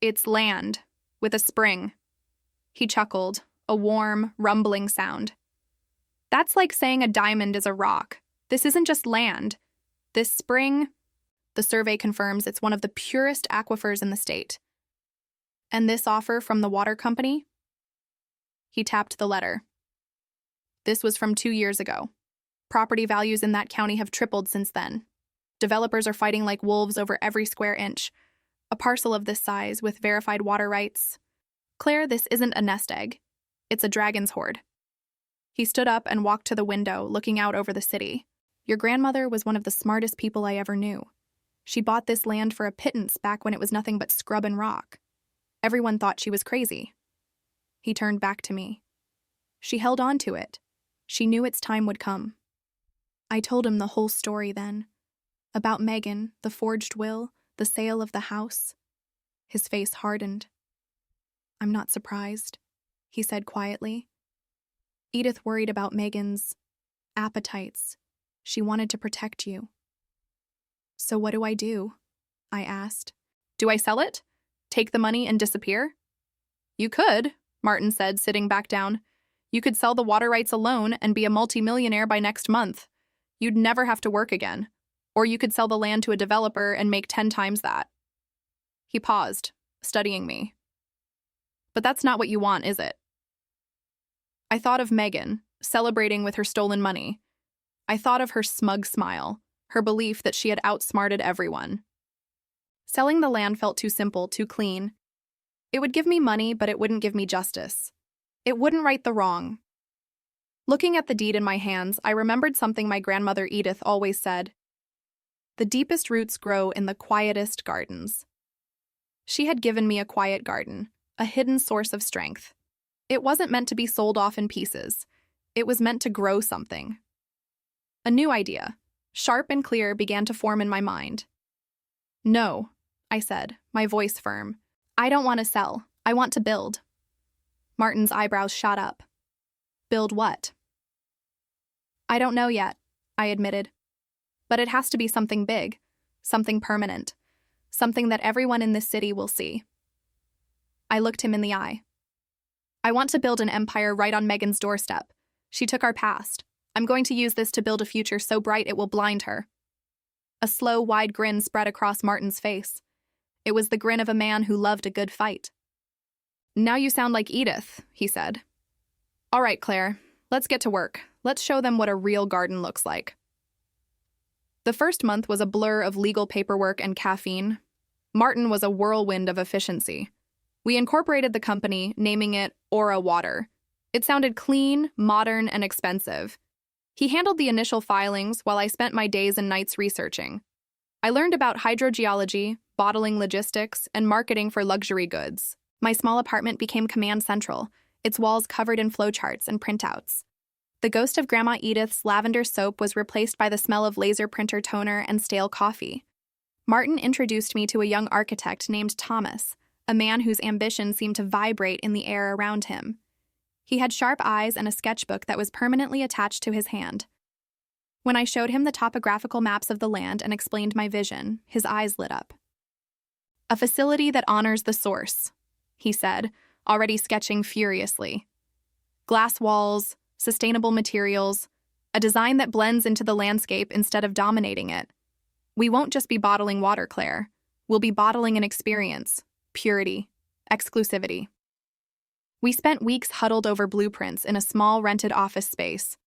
"It's land, with a spring." He chuckled, a warm, rumbling sound. "That's like saying a diamond is a rock. This isn't just land. This spring, the survey confirms it's one of the purest aquifers in the state. And this offer from the water company?" He tapped the letter. "This was from 2 years ago. Property values in that county have tripled since then. Developers are fighting like wolves over every square inch. A parcel of this size with verified water rights. Claire, this isn't a nest egg. It's a dragon's hoard." He stood up and walked to the window, looking out over the city. "Your grandmother was one of the smartest people I ever knew. She bought this land for a pittance back when it was nothing but scrub and rock. Everyone thought she was crazy." He turned back to me. She held on to it. She knew its time would come. I told him the whole story then. About Megan, the forged will, the sale of the house. His face hardened. "I'm not surprised," he said quietly. "Edith worried about Megan's appetites. She wanted to protect you." "So what do I do?" I asked. "Do I sell it? Take the money and disappear?" "You could," Martin said, sitting back down. "You could sell the water rights alone and be a multimillionaire by next month. You'd never have to work again. Or you could sell the land to a developer and make 10 times that." He paused, studying me. "But that's not what you want, is it?" I thought of Megan, celebrating with her stolen money. I thought of her smug smile, her belief that she had outsmarted everyone. Selling the land felt too simple, too clean. It would give me money, but it wouldn't give me justice. It wouldn't right the wrong. Looking at the deed in my hands, I remembered something my grandmother Edith always said. The deepest roots grow in the quietest gardens. She had given me a quiet garden, a hidden source of strength. It wasn't meant to be sold off in pieces. It was meant to grow something. A new idea, sharp and clear, began to form in my mind. "No," I said, my voice firm. "I don't want to sell. I want to build." Martin's eyebrows shot up. "Build what?" "I don't know yet," I admitted. "But it has to be something big, something permanent, something that everyone in this city will see." I looked him in the eye. "I want to build an empire right on Megan's doorstep. She took our past. I'm going to use this to build a future so bright it will blind her." A slow, wide grin spread across Martin's face. It was the grin of a man who loved a good fight. "Now you sound like Edith," he said. "All right, Claire, let's get to work. Let's show them what a real garden looks like." The first month was a blur of legal paperwork and caffeine. Martin was a whirlwind of efficiency. We incorporated the company, naming it Aura Water. It sounded clean, modern, and expensive. He handled the initial filings while I spent my days and nights researching. I learned about hydrogeology, bottling logistics, and marketing for luxury goods. My small apartment became command central, its walls covered in flowcharts and printouts. The ghost of Grandma Edith's lavender soap was replaced by the smell of laser printer toner and stale coffee. Martin introduced me to a young architect named Thomas, a man whose ambition seemed to vibrate in the air around him. He had sharp eyes and a sketchbook that was permanently attached to his hand. When I showed him the topographical maps of the land and explained my vision, his eyes lit up. "A facility that honors the source," he said, already sketching furiously. "Glass walls, sustainable materials, a design that blends into the landscape instead of dominating it. We won't just be bottling water, Claire. We'll be bottling an experience, purity, exclusivity." We spent weeks huddled over blueprints in a small rented office space.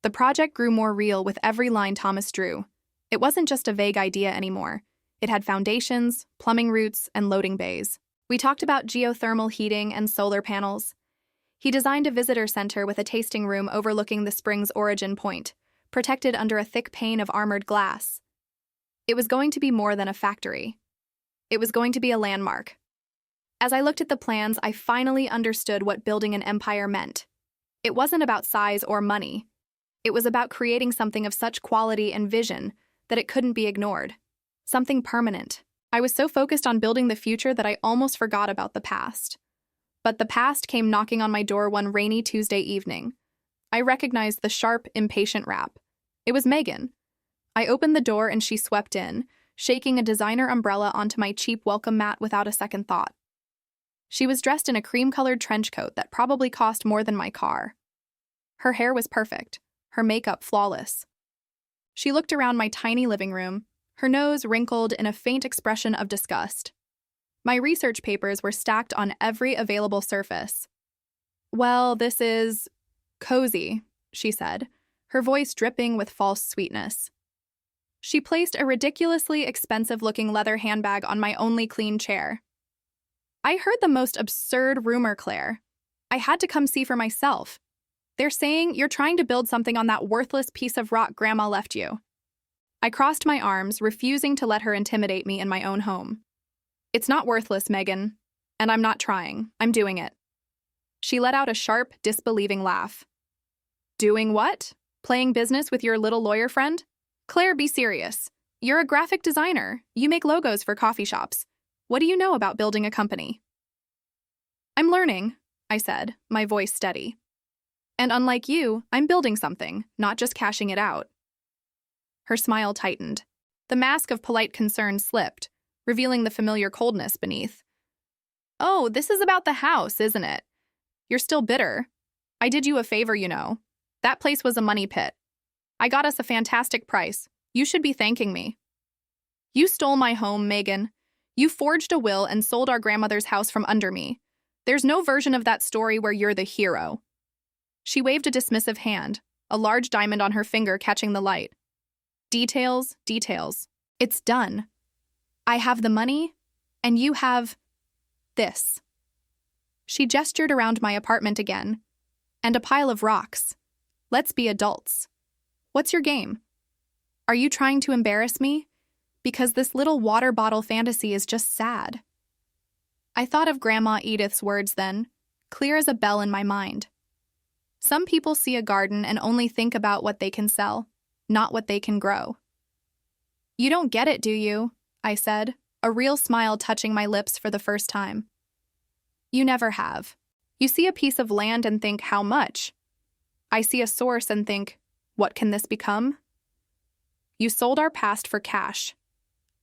The project grew more real with every line Thomas drew. It wasn't just a vague idea anymore. It had foundations, plumbing routes, and loading bays. We talked about geothermal heating and solar panels. He designed a visitor center with a tasting room overlooking the spring's origin point, protected under a thick pane of armored glass. It was going to be more than a factory. It was going to be a landmark. As I looked at the plans, I finally understood what building an empire meant. It wasn't about size or money. It was about creating something of such quality and vision that it couldn't be ignored. Something permanent. I was so focused on building the future that I almost forgot about the past. But the past came knocking on my door one rainy Tuesday evening. I recognized the sharp, impatient rap. It was Megan. I opened the door and she swept in, shaking a designer umbrella onto my cheap welcome mat without a second thought. She was dressed in a cream-colored trench coat that probably cost more than my car. Her hair was perfect, her makeup flawless. She looked around my tiny living room, her nose wrinkled in a faint expression of disgust. My research papers were stacked on every available surface. "Well, this is cozy," she said, her voice dripping with false sweetness. She placed a ridiculously expensive-looking leather handbag on my only clean chair. "I heard the most absurd rumor, Claire. I had to come see for myself. They're saying you're trying to build something on that worthless piece of rock Grandma left you." I crossed my arms, refusing to let her intimidate me in my own home. "It's not worthless, Megan. And I'm not trying. I'm doing it." She let out a sharp, disbelieving laugh. Doing what? Playing business with your little lawyer friend? Claire, be serious. You're a graphic designer. You make logos for coffee shops. What do you know about building a company? I'm learning, I said, my voice steady. And unlike you, I'm building something, not just cashing it out. Her smile tightened. The mask of polite concern slipped, revealing the familiar coldness beneath. Oh, this is about the house, isn't it? You're still bitter. I did you a favor, you know. That place was a money pit. I got us a fantastic price. You should be thanking me. You stole my home, Megan. You forged a will and sold our grandmother's house from under me. There's no version of that story where you're the hero. She waved a dismissive hand, a large diamond on her finger catching the light. Details, details. It's done. I have the money, and you have this. She gestured around my apartment again, and a pile of rocks. Let's be adults. What's your game? Are you trying to embarrass me? Because this little water bottle fantasy is just sad. I thought of Grandma Edith's words then, clear as a bell in my mind. Some people see a garden and only think about what they can sell, not what they can grow. You don't get it, do you? I said, a real smile touching my lips for the first time. You never have. You see a piece of land and think, how much? I see a source and think, what can this become? You sold our past for cash.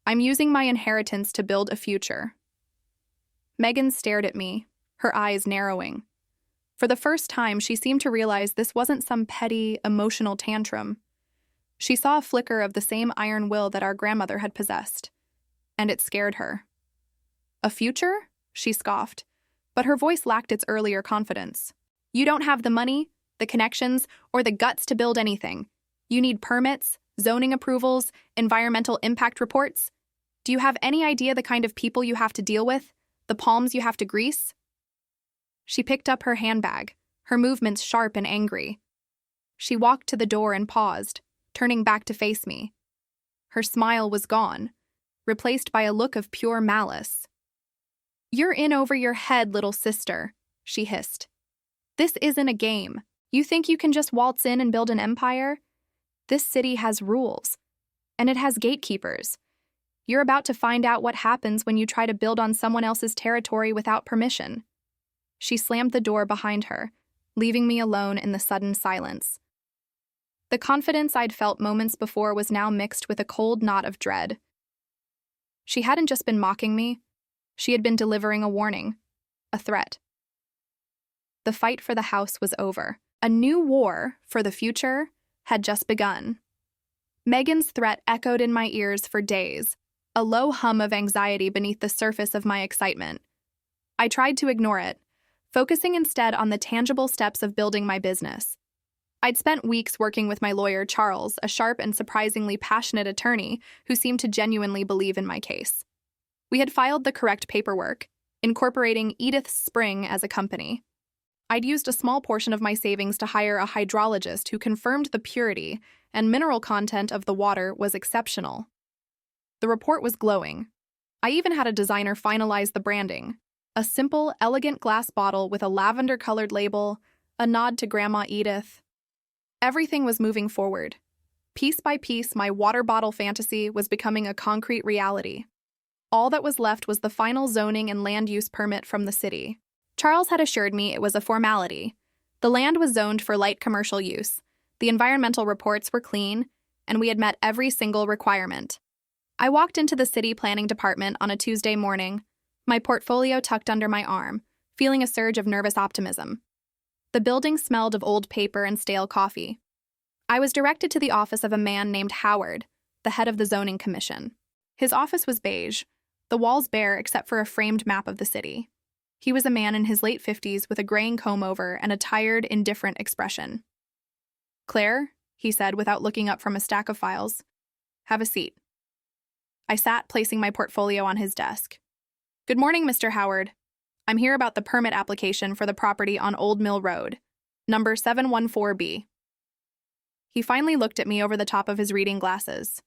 I'm using my inheritance to build a future. Megan stared at me, her eyes narrowing. For the first time, she seemed to realize this wasn't some petty, emotional tantrum. She saw a flicker of the same iron will that our grandmother had possessed, and it scared her. A future? She scoffed, but her voice lacked its earlier confidence. You don't have the money, the connections, or the guts to build anything. You need permits, zoning approvals, environmental impact reports. Do you have any idea the kind of people you have to deal with? The palms you have to grease? She picked up her handbag, her movements sharp and angry. She walked to the door and paused, turning back to face me. Her smile was gone, replaced by a look of pure malice. You're in over your head, little sister, she hissed. This isn't a game. You think you can just waltz in and build an empire? This city has rules, and it has gatekeepers. You're about to find out what happens when you try to build on someone else's territory without permission. She slammed the door behind her, leaving me alone in the sudden silence. The confidence I'd felt moments before was now mixed with a cold knot of dread. She hadn't just been mocking me. She had been delivering a warning, a threat. The fight for the house was over. A new war, for the future, had just begun. Megan's threat echoed in my ears for days, a low hum of anxiety beneath the surface of my excitement. I tried to ignore it, focusing instead on the tangible steps of building my business. I'd spent weeks working with my lawyer, Charles, a sharp and surprisingly passionate attorney who seemed to genuinely believe in my case. We had filed the correct paperwork, incorporating Edith Spring as a company. I'd used a small portion of my savings to hire a hydrologist who confirmed the purity and mineral content of the water was exceptional. The report was glowing. I even had a designer finalize the branding. A simple, elegant glass bottle with a lavender-colored label, a nod to Grandma Edith. Everything was moving forward. Piece by piece, my water bottle fantasy was becoming a concrete reality. All that was left was the final zoning and land use permit from the city. Charles had assured me it was a formality. The land was zoned for light commercial use, the environmental reports were clean, and we had met every single requirement. I walked into the city planning department on a Tuesday morning, my portfolio tucked under my arm, feeling a surge of nervous optimism. The building smelled of old paper and stale coffee. I was directed to the office of a man named Howard, the head of the zoning commission. His office was beige, the walls bare except for a framed map of the city. He was a man in his late 50s with a graying comb-over and a tired, indifferent expression. "Claire," he said without looking up from a stack of files. "Have a seat." I sat, placing my portfolio on his desk. "Good morning, Mr. Howard. I'm here about the permit application for the property on Old Mill Road, number 714B. He finally looked at me over the top of his reading glasses.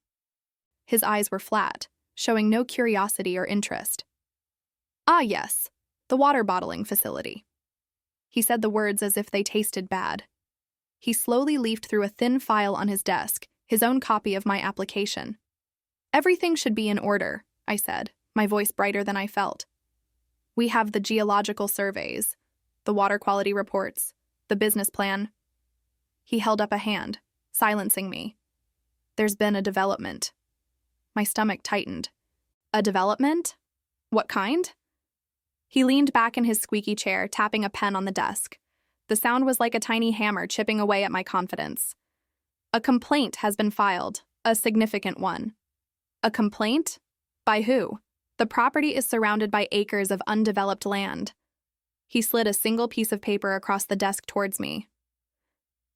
His eyes were flat, showing no curiosity or interest. "Ah, yes, the water bottling facility." He said the words as if they tasted bad. He slowly leafed through a thin file on his desk, his own copy of my application. Everything should be in order, I said, my voice brighter than I felt. We have the geological surveys, the water quality reports, the business plan. He held up a hand, silencing me. There's been a development. My stomach tightened. A development? What kind? He leaned back in his squeaky chair, tapping a pen on the desk. The sound was like a tiny hammer chipping away at my confidence. A complaint has been filed, a significant one. A complaint? By who? The property is surrounded by acres of undeveloped land. He slid a single piece of paper across the desk towards me.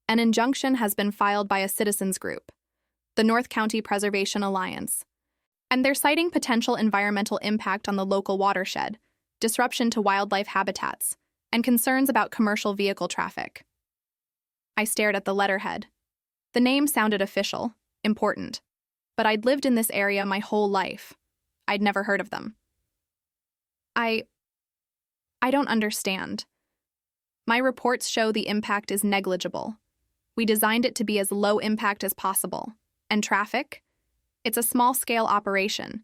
An injunction has been filed by a citizens group, the North County Preservation Alliance, and they're citing potential environmental impact on the local watershed, disruption to wildlife habitats, and concerns about commercial vehicle traffic. I stared at the letterhead. The name sounded official, important, but I'd lived in this area my whole life. I'd never heard of them. I don't understand. My reports show the impact is negligible. We designed it to be as low impact as possible. And traffic? It's a small-scale operation.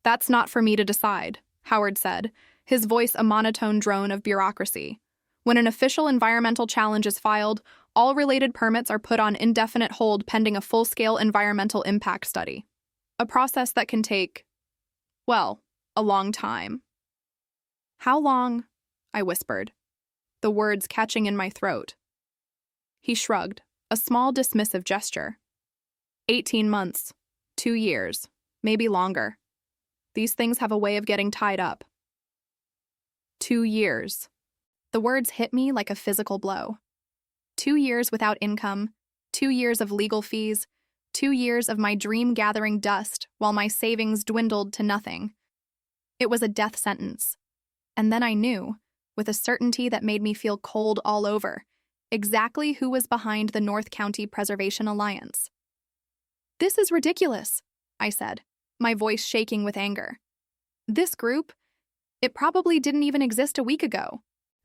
That's not for me to decide, Howard said, his voice a monotone drone of bureaucracy. When an official environmental challenge is filed, all related permits are put on indefinite hold pending a full-scale environmental impact study. A process that can take, well, a long time. How long? I whispered, the words catching in my throat. He shrugged, a small dismissive gesture. 18 months, 2 years, maybe longer. These things have a way of getting tied up. 2 years. The words hit me like a physical blow. 2 years without income, 2 years of legal fees, 2 years of my dream gathering dust while my savings dwindled to nothing. It was a death sentence. And then I knew, with a certainty that made me feel cold all over, exactly who was behind the North County Preservation Alliance. This is ridiculous, I said, my voice shaking with anger. This group? It probably didn't even exist a week ago.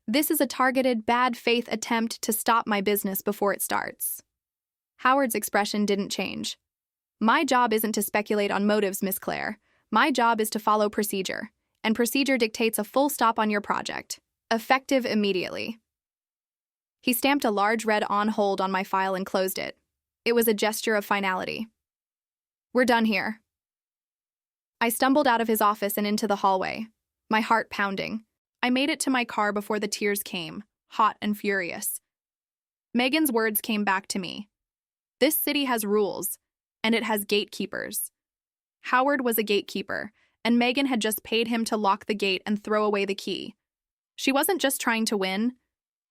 This is a targeted, bad faith attempt to stop my business before it starts. Howard's expression didn't change. My job isn't to speculate on motives, Miss Claire. My job is to follow procedure, and procedure dictates a full stop on your project, effective immediately. He stamped a large red on hold on my file and closed it. It was a gesture of finality. We're done here. I stumbled out of his office and into the hallway, my heart pounding. I made it to my car before the tears came, hot and furious. Megan's words came back to me. This city has rules, and it has gatekeepers. Howard was a gatekeeper, and Megan had just paid him to lock the gate and throw away the key. She wasn't just trying to win.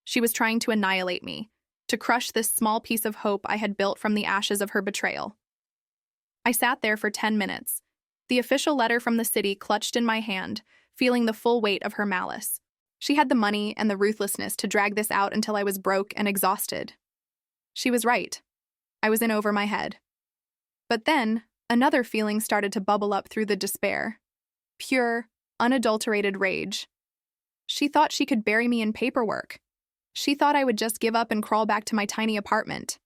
She was trying to annihilate me, to crush this small piece of hope I had built from the ashes of her betrayal. I sat there for 10 minutes, the official letter from the city clutched in my hand, feeling the full weight of her malice. She had the money and the ruthlessness to drag this out until I was broke and exhausted. She was right. I was in over my head. But then, another feeling started to bubble up through the despair. Pure, unadulterated rage. She thought she could bury me in paperwork. She thought I would just give up and crawl back to my tiny apartment.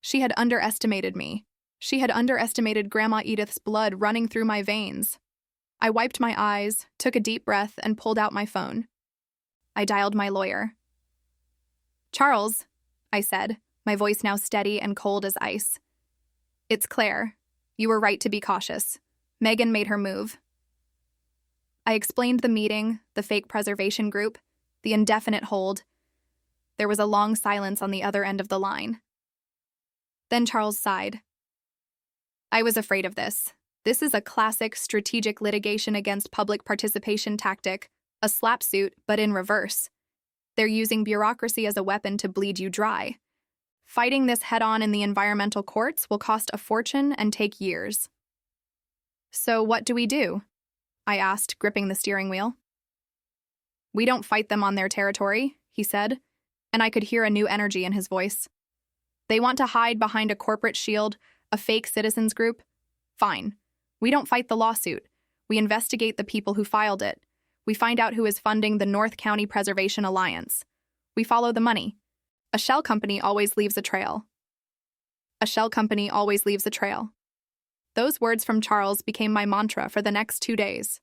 She had underestimated me. She had underestimated Grandma Edith's blood running through my veins. I wiped my eyes, took a deep breath, and pulled out my phone. I dialed my lawyer. Charles, I said, my voice now steady and cold as ice. It's Claire. You were right to be cautious. Megan made her move. I explained the meeting, the fake preservation group, the indefinite hold. There was a long silence on the other end of the line. Then Charles sighed. I was afraid of this. This is a classic strategic litigation against public participation tactic, a slap suit, but in reverse. They're using bureaucracy as a weapon to bleed you dry. Fighting this head-on in the environmental courts will cost a fortune and take years. So what do we do? I asked, gripping the steering wheel. We don't fight them on their territory, he said, and I could hear a new energy in his voice. They want to hide behind a corporate shield, a fake citizens group? Fine. We don't fight the lawsuit. We investigate the people who filed it. We find out who is funding the North County Preservation Alliance. We follow the money. A shell company always leaves a trail. A shell company always leaves a trail. Those words from Charles became my mantra for the next 2 days.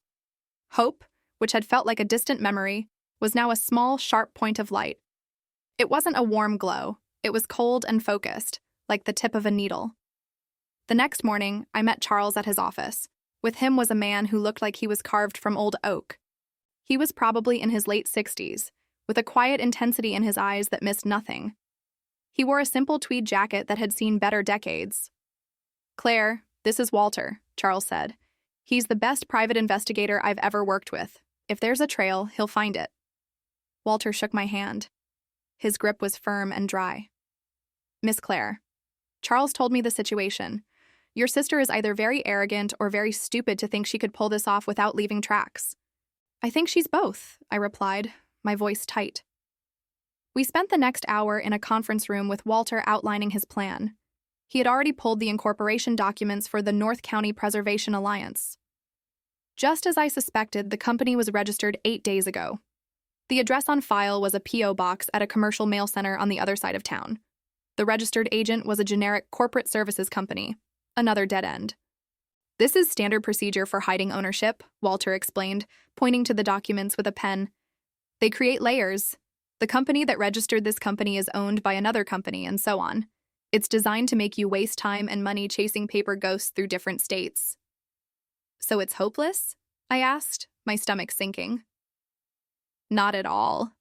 Hope, which had felt like a distant memory, was now a small, sharp point of light. It wasn't a warm glow. It was cold and focused, like the tip of a needle. The next morning, I met Charles at his office. With him was a man who looked like he was carved from old oak. He was probably in his late 60s, with a quiet intensity in his eyes that missed nothing. He wore a simple tweed jacket that had seen better decades. "Claire, this is Walter," Charles said. "He's the best private investigator I've ever worked with. If there's a trail, he'll find it." Walter shook my hand. His grip was firm and dry. "Miss Claire, Charles told me the situation. Your sister is either very arrogant or very stupid to think she could pull this off without leaving tracks." "I think she's both," I replied, my voice tight. We spent the next hour in a conference room with Walter outlining his plan. He had already pulled the incorporation documents for the North County Preservation Alliance. Just as I suspected, the company was registered 8 days ago. The address on file was a P.O. box at a commercial mail center on the other side of town. The registered agent was a generic corporate services company, another dead end. "This is standard procedure for hiding ownership," Walter explained, pointing to the documents with a pen. "They create layers. The company that registered this company is owned by another company, and so on. It's designed to make you waste time and money chasing paper ghosts through different states." "So it's hopeless?" I asked, my stomach sinking. "Not at all,"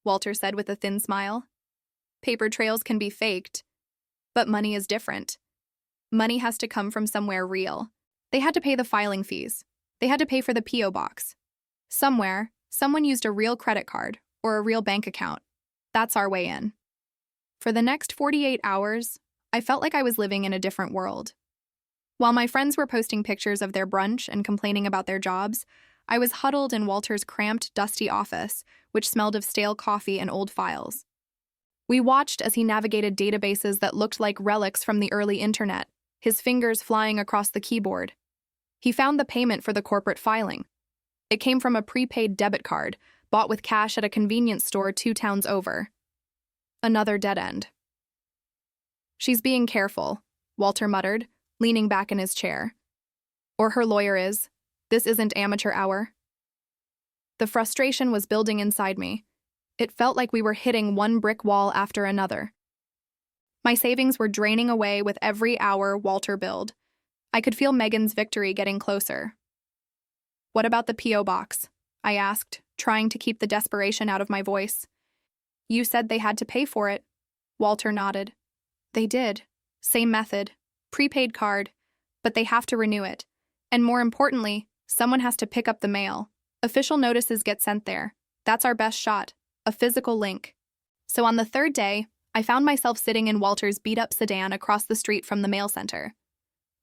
Walter said with a thin smile. "Paper trails can be faked, but money is different. Money has to come from somewhere real. They had to pay the filing fees. They had to pay for the P.O. box. Somewhere, someone used a real credit card or a real bank account. That's our way in." For the next 48 hours, I felt like I was living in a different world. While my friends were posting pictures of their brunch and complaining about their jobs, I was huddled in Walter's cramped, dusty office, which smelled of stale coffee and old files. We watched as he navigated databases that looked like relics from the early internet, his fingers flying across the keyboard. He found the payment for the corporate filing. It came from a prepaid debit card, bought with cash at a convenience store 2 towns over. Another dead end. "She's being careful," Walter muttered, leaning back in his chair. "Or her lawyer is. This isn't amateur hour." The frustration was building inside me. It felt like we were hitting one brick wall after another. My savings were draining away with every hour Walter billed. I could feel Megan's victory getting closer. "What about the P.O. box?" I asked, trying to keep the desperation out of my voice. "You said they had to pay for it." Walter nodded. "They did. Same method. Prepaid card. But they have to renew it. And more importantly, someone has to pick up the mail. Official notices get sent there. That's our best shot. A physical link." So on the 3rd day, I found myself sitting in Walter's beat-up sedan across the street from the mail center.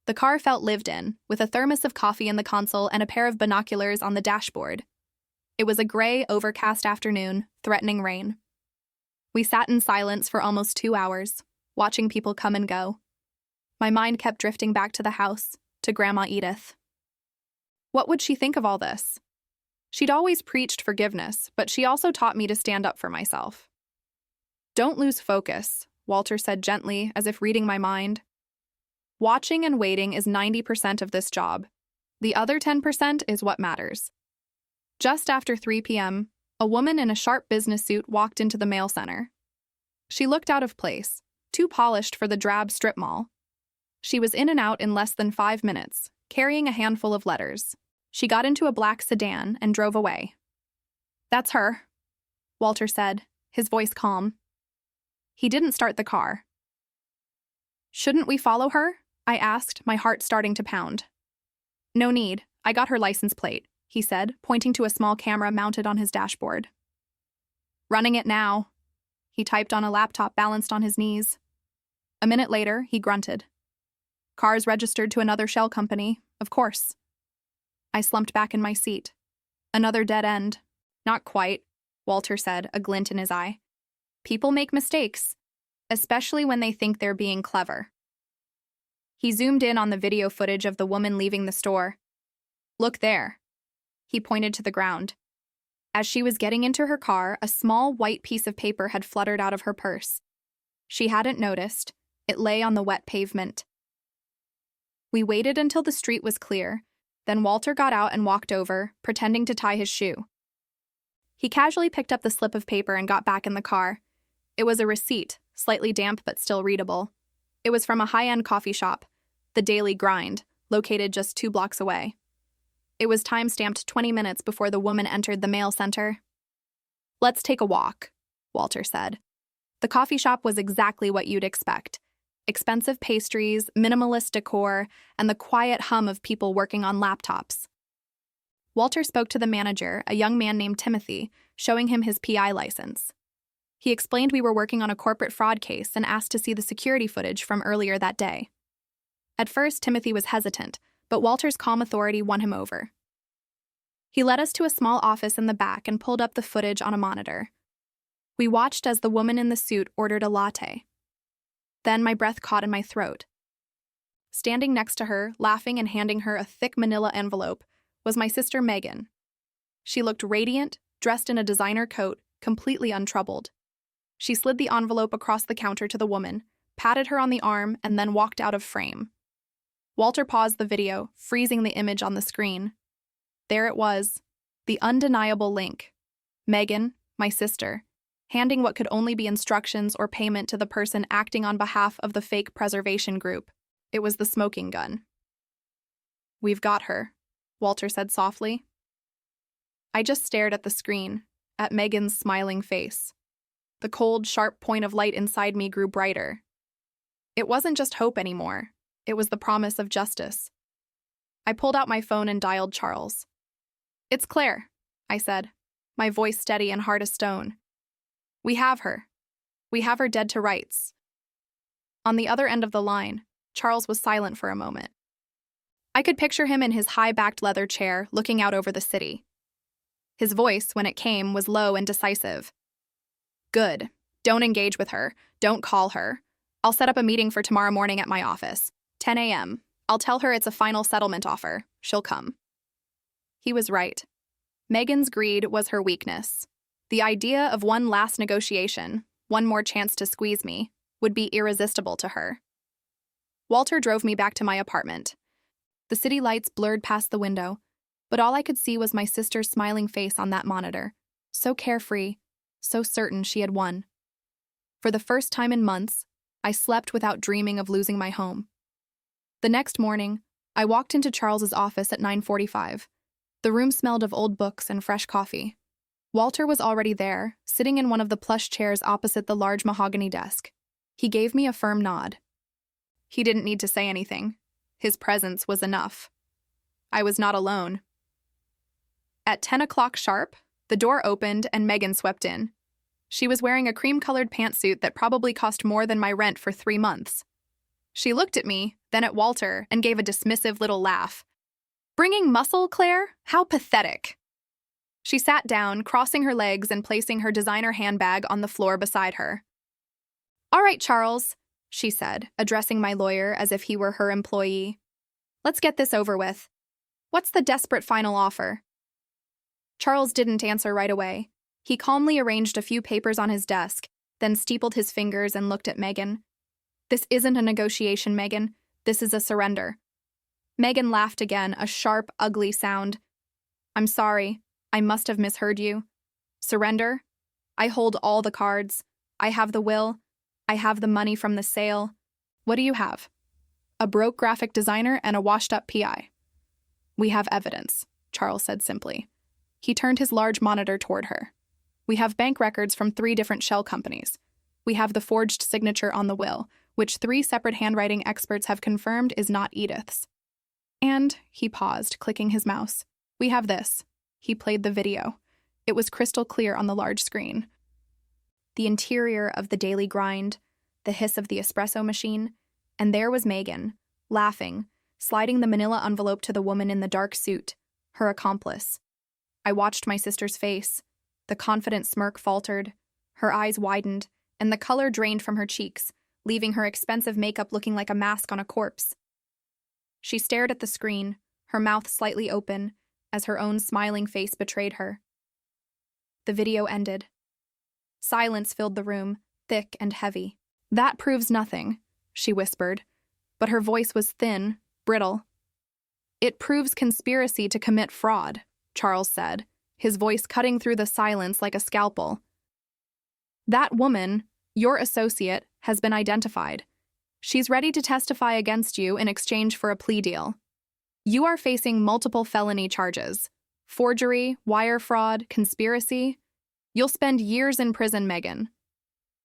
The car felt lived in, with a thermos of coffee in the console and a pair of binoculars on the dashboard. It was a gray, overcast afternoon, threatening rain. We sat in silence for almost 2 hours, watching people come and go. My mind kept drifting back to the house, to Grandma Edith. What would she think of all this? She'd always preached forgiveness, but she also taught me to stand up for myself. "Don't lose focus," Walter said gently, as if reading my mind. "Watching and waiting is 90% of this job. The other 10% is what matters." Just after 3 p.m., a woman in a sharp business suit walked into the mail center. She looked out of place, too polished for the drab strip mall. She was in and out in less than 5 minutes, carrying a handful of letters. She got into a black sedan and drove away. "That's her," Walter said, his voice calm. He didn't start the car. "Shouldn't we follow her?" I asked, my heart starting to pound. "No need. I got her license plate," he said, pointing to a small camera mounted on his dashboard. "Running it now." He typed on a laptop balanced on his knees. A minute later, he grunted. "Car's registered to another shell company, of course." I slumped back in my seat. Another dead end. "Not quite," Walter said, a glint in his eye. "People make mistakes, especially when they think they're being clever." He zoomed in on the video footage of the woman leaving the store. "Look there." He pointed to the ground. As she was getting into her car, a small white piece of paper had fluttered out of her purse. She hadn't noticed. It lay on the wet pavement. We waited until the street was clear. Then Walter got out and walked over, pretending to tie his shoe. He casually picked up the slip of paper and got back in the car. It was a receipt, slightly damp but still readable. It was from a high-end coffee shop, the Daily Grind, located just 2 blocks away. It was time-stamped 20 minutes before the woman entered the mail center. "Let's take a walk," Walter said. The coffee shop was exactly what you'd expect. Expensive pastries, minimalist decor, and the quiet hum of people working on laptops. Walter spoke to the manager, a young man named Timothy, showing him his PI license. He explained we were working on a corporate fraud case and asked to see the security footage from earlier that day. At first, Timothy was hesitant, but Walter's calm authority won him over. He led us to a small office in the back and pulled up the footage on a monitor. We watched as the woman in the suit ordered a latte. Then my breath caught in my throat. Standing next to her, laughing and handing her a thick manila envelope, was my sister Megan. She looked radiant, dressed in a designer coat, completely untroubled. She slid the envelope across the counter to the woman, patted her on the arm, and then walked out of frame. Walter paused the video, freezing the image on the screen. There it was, the undeniable link. Megan, my sister, handing what could only be instructions or payment to the person acting on behalf of the fake preservation group. It was the smoking gun. "We've got her," Walter said softly. I just stared at the screen, at Megan's smiling face. The cold, sharp point of light inside me grew brighter. It wasn't just hope anymore. It was the promise of justice. I pulled out my phone and dialed Charles. "It's Claire," I said, my voice steady and hard as stone. "We have her. We have her dead to rights." On the other end of the line, Charles was silent for a moment. I could picture him in his high-backed leather chair, looking out over the city. His voice, when it came, was low and decisive. "Good. Don't engage with her. Don't call her. I'll set up a meeting for tomorrow morning at my office. 10 a.m. I'll tell her it's a final settlement offer. She'll come." He was right. Megan's greed was her weakness. The idea of one last negotiation, one more chance to squeeze me, would be irresistible to her. Walter drove me back to my apartment. The city lights blurred past the window, but all I could see was my sister's smiling face on that monitor, so carefree, so certain she had won. For the first time in months, I slept without dreaming of losing my home. The next morning, I walked into Charles's office at 9:45. The room smelled of old books and fresh coffee. Walter was already there, sitting in one of the plush chairs opposite the large mahogany desk. He gave me a firm nod. He didn't need to say anything. His presence was enough. I was not alone. At 10 o'clock sharp, the door opened and Megan swept in. She was wearing a cream-colored pantsuit that probably cost more than my rent for 3 months. She looked at me, then at Walter, and gave a dismissive little laugh. "Bringing muscle, Claire? How pathetic." She sat down, crossing her legs and placing her designer handbag on the floor beside her. "All right, Charles," she said, addressing my lawyer as if he were her employee. "Let's get this over with. What's the desperate final offer?" Charles didn't answer right away. He calmly arranged a few papers on his desk, then steepled his fingers and looked at Megan. "This isn't a negotiation, Megan. This is a surrender." Megan laughed again, a sharp, ugly sound. "I'm sorry. I must have misheard you. Surrender? I hold all the cards. I have the will. I have the money from the sale. What do you have?" "A broke graphic designer and a washed-up PI." "We have evidence," Charles said simply. He turned his large monitor toward her. "We have bank records from 3 different shell companies. We have the forged signature on the will, which 3 separate handwriting experts have confirmed is not Edith's. And," he paused, clicking his mouse, "we have this." He played the video. It was crystal clear on the large screen. The interior of the Daily Grind, the hiss of the espresso machine, and there was Megan, laughing, sliding the manila envelope to the woman in the dark suit, her accomplice. I watched my sister's face. The confident smirk faltered, her eyes widened, and the color drained from her cheeks, leaving her expensive makeup looking like a mask on a corpse. She stared at the screen, her mouth slightly open, as her own smiling face betrayed her. The video ended. Silence filled the room, thick and heavy. "That proves nothing," she whispered, but her voice was thin, brittle. "It proves conspiracy to commit fraud," Charles said, his voice cutting through the silence like a scalpel. "That woman, your associate, has been identified. She's ready to testify against you in exchange for a plea deal. You are facing multiple felony charges: forgery, wire fraud, conspiracy. You'll spend years in prison, Megan."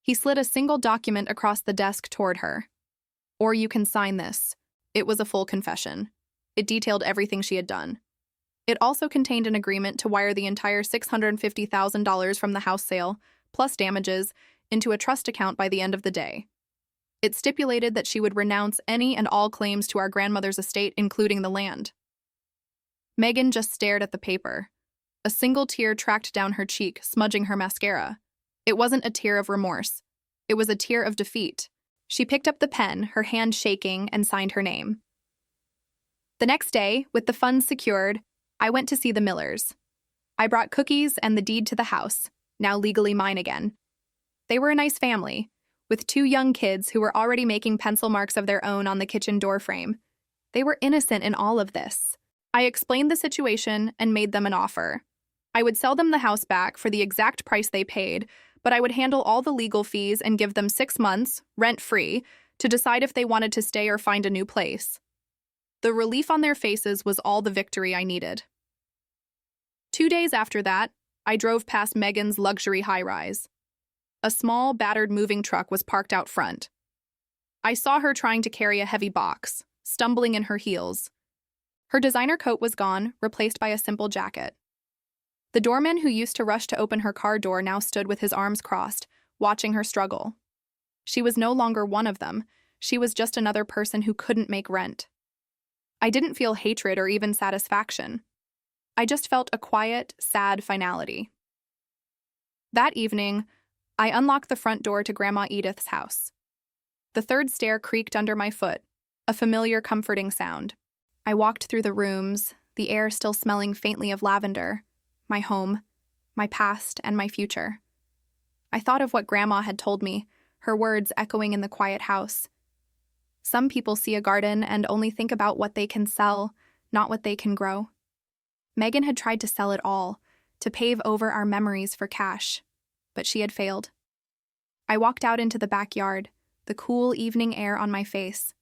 He slid a single document across the desk toward her. "Or you can sign this." It was a full confession. It detailed everything she had done. It also contained an agreement to wire the entire $650,000 from the house sale, plus damages, into a trust account by the end of the day. It stipulated that she would renounce any and all claims to our grandmother's estate, including the land. Megan just stared at the paper. A single tear tracked down her cheek, smudging her mascara. It wasn't a tear of remorse. It was a tear of defeat. She picked up the pen, her hand shaking, and signed her name. The next day, with the funds secured, I went to see the Millers. I brought cookies and the deed to the house, now legally mine again. They were a nice family, with 2 young kids who were already making pencil marks of their own on the kitchen door frame. They were innocent in all of this. I explained the situation and made them an offer. I would sell them the house back for the exact price they paid, but I would handle all the legal fees and give them 6 months, rent-free, to decide if they wanted to stay or find a new place. The relief on their faces was all the victory I needed. 2 days after that, I drove past Megan's luxury high-rise. A small, battered moving truck was parked out front. I saw her trying to carry a heavy box, stumbling in her heels. Her designer coat was gone, replaced by a simple jacket. The doorman who used to rush to open her car door now stood with his arms crossed, watching her struggle. She was no longer one of them. She was just another person who couldn't make rent. I didn't feel hatred or even satisfaction. I just felt a quiet, sad finality. That evening, I unlocked the front door to Grandma Edith's house. The 3rd stair creaked under my foot, a familiar, comforting sound. I walked through the rooms, the air still smelling faintly of lavender, my home, my past, and my future. I thought of what Grandma had told me, her words echoing in the quiet house. Some people see a garden and only think about what they can sell, not what they can grow. Megan had tried to sell it all, to pave over our memories for cash, but she had failed. I walked out into the backyard, the cool evening air on my face.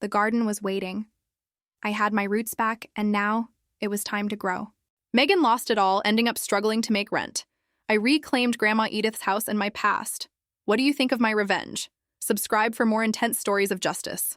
The garden was waiting. I had my roots back, and now it was time to grow. Megan lost it all, ending up struggling to make rent. I reclaimed Grandma Edith's house and my past. What do you think of my revenge? Subscribe for more intense stories of justice.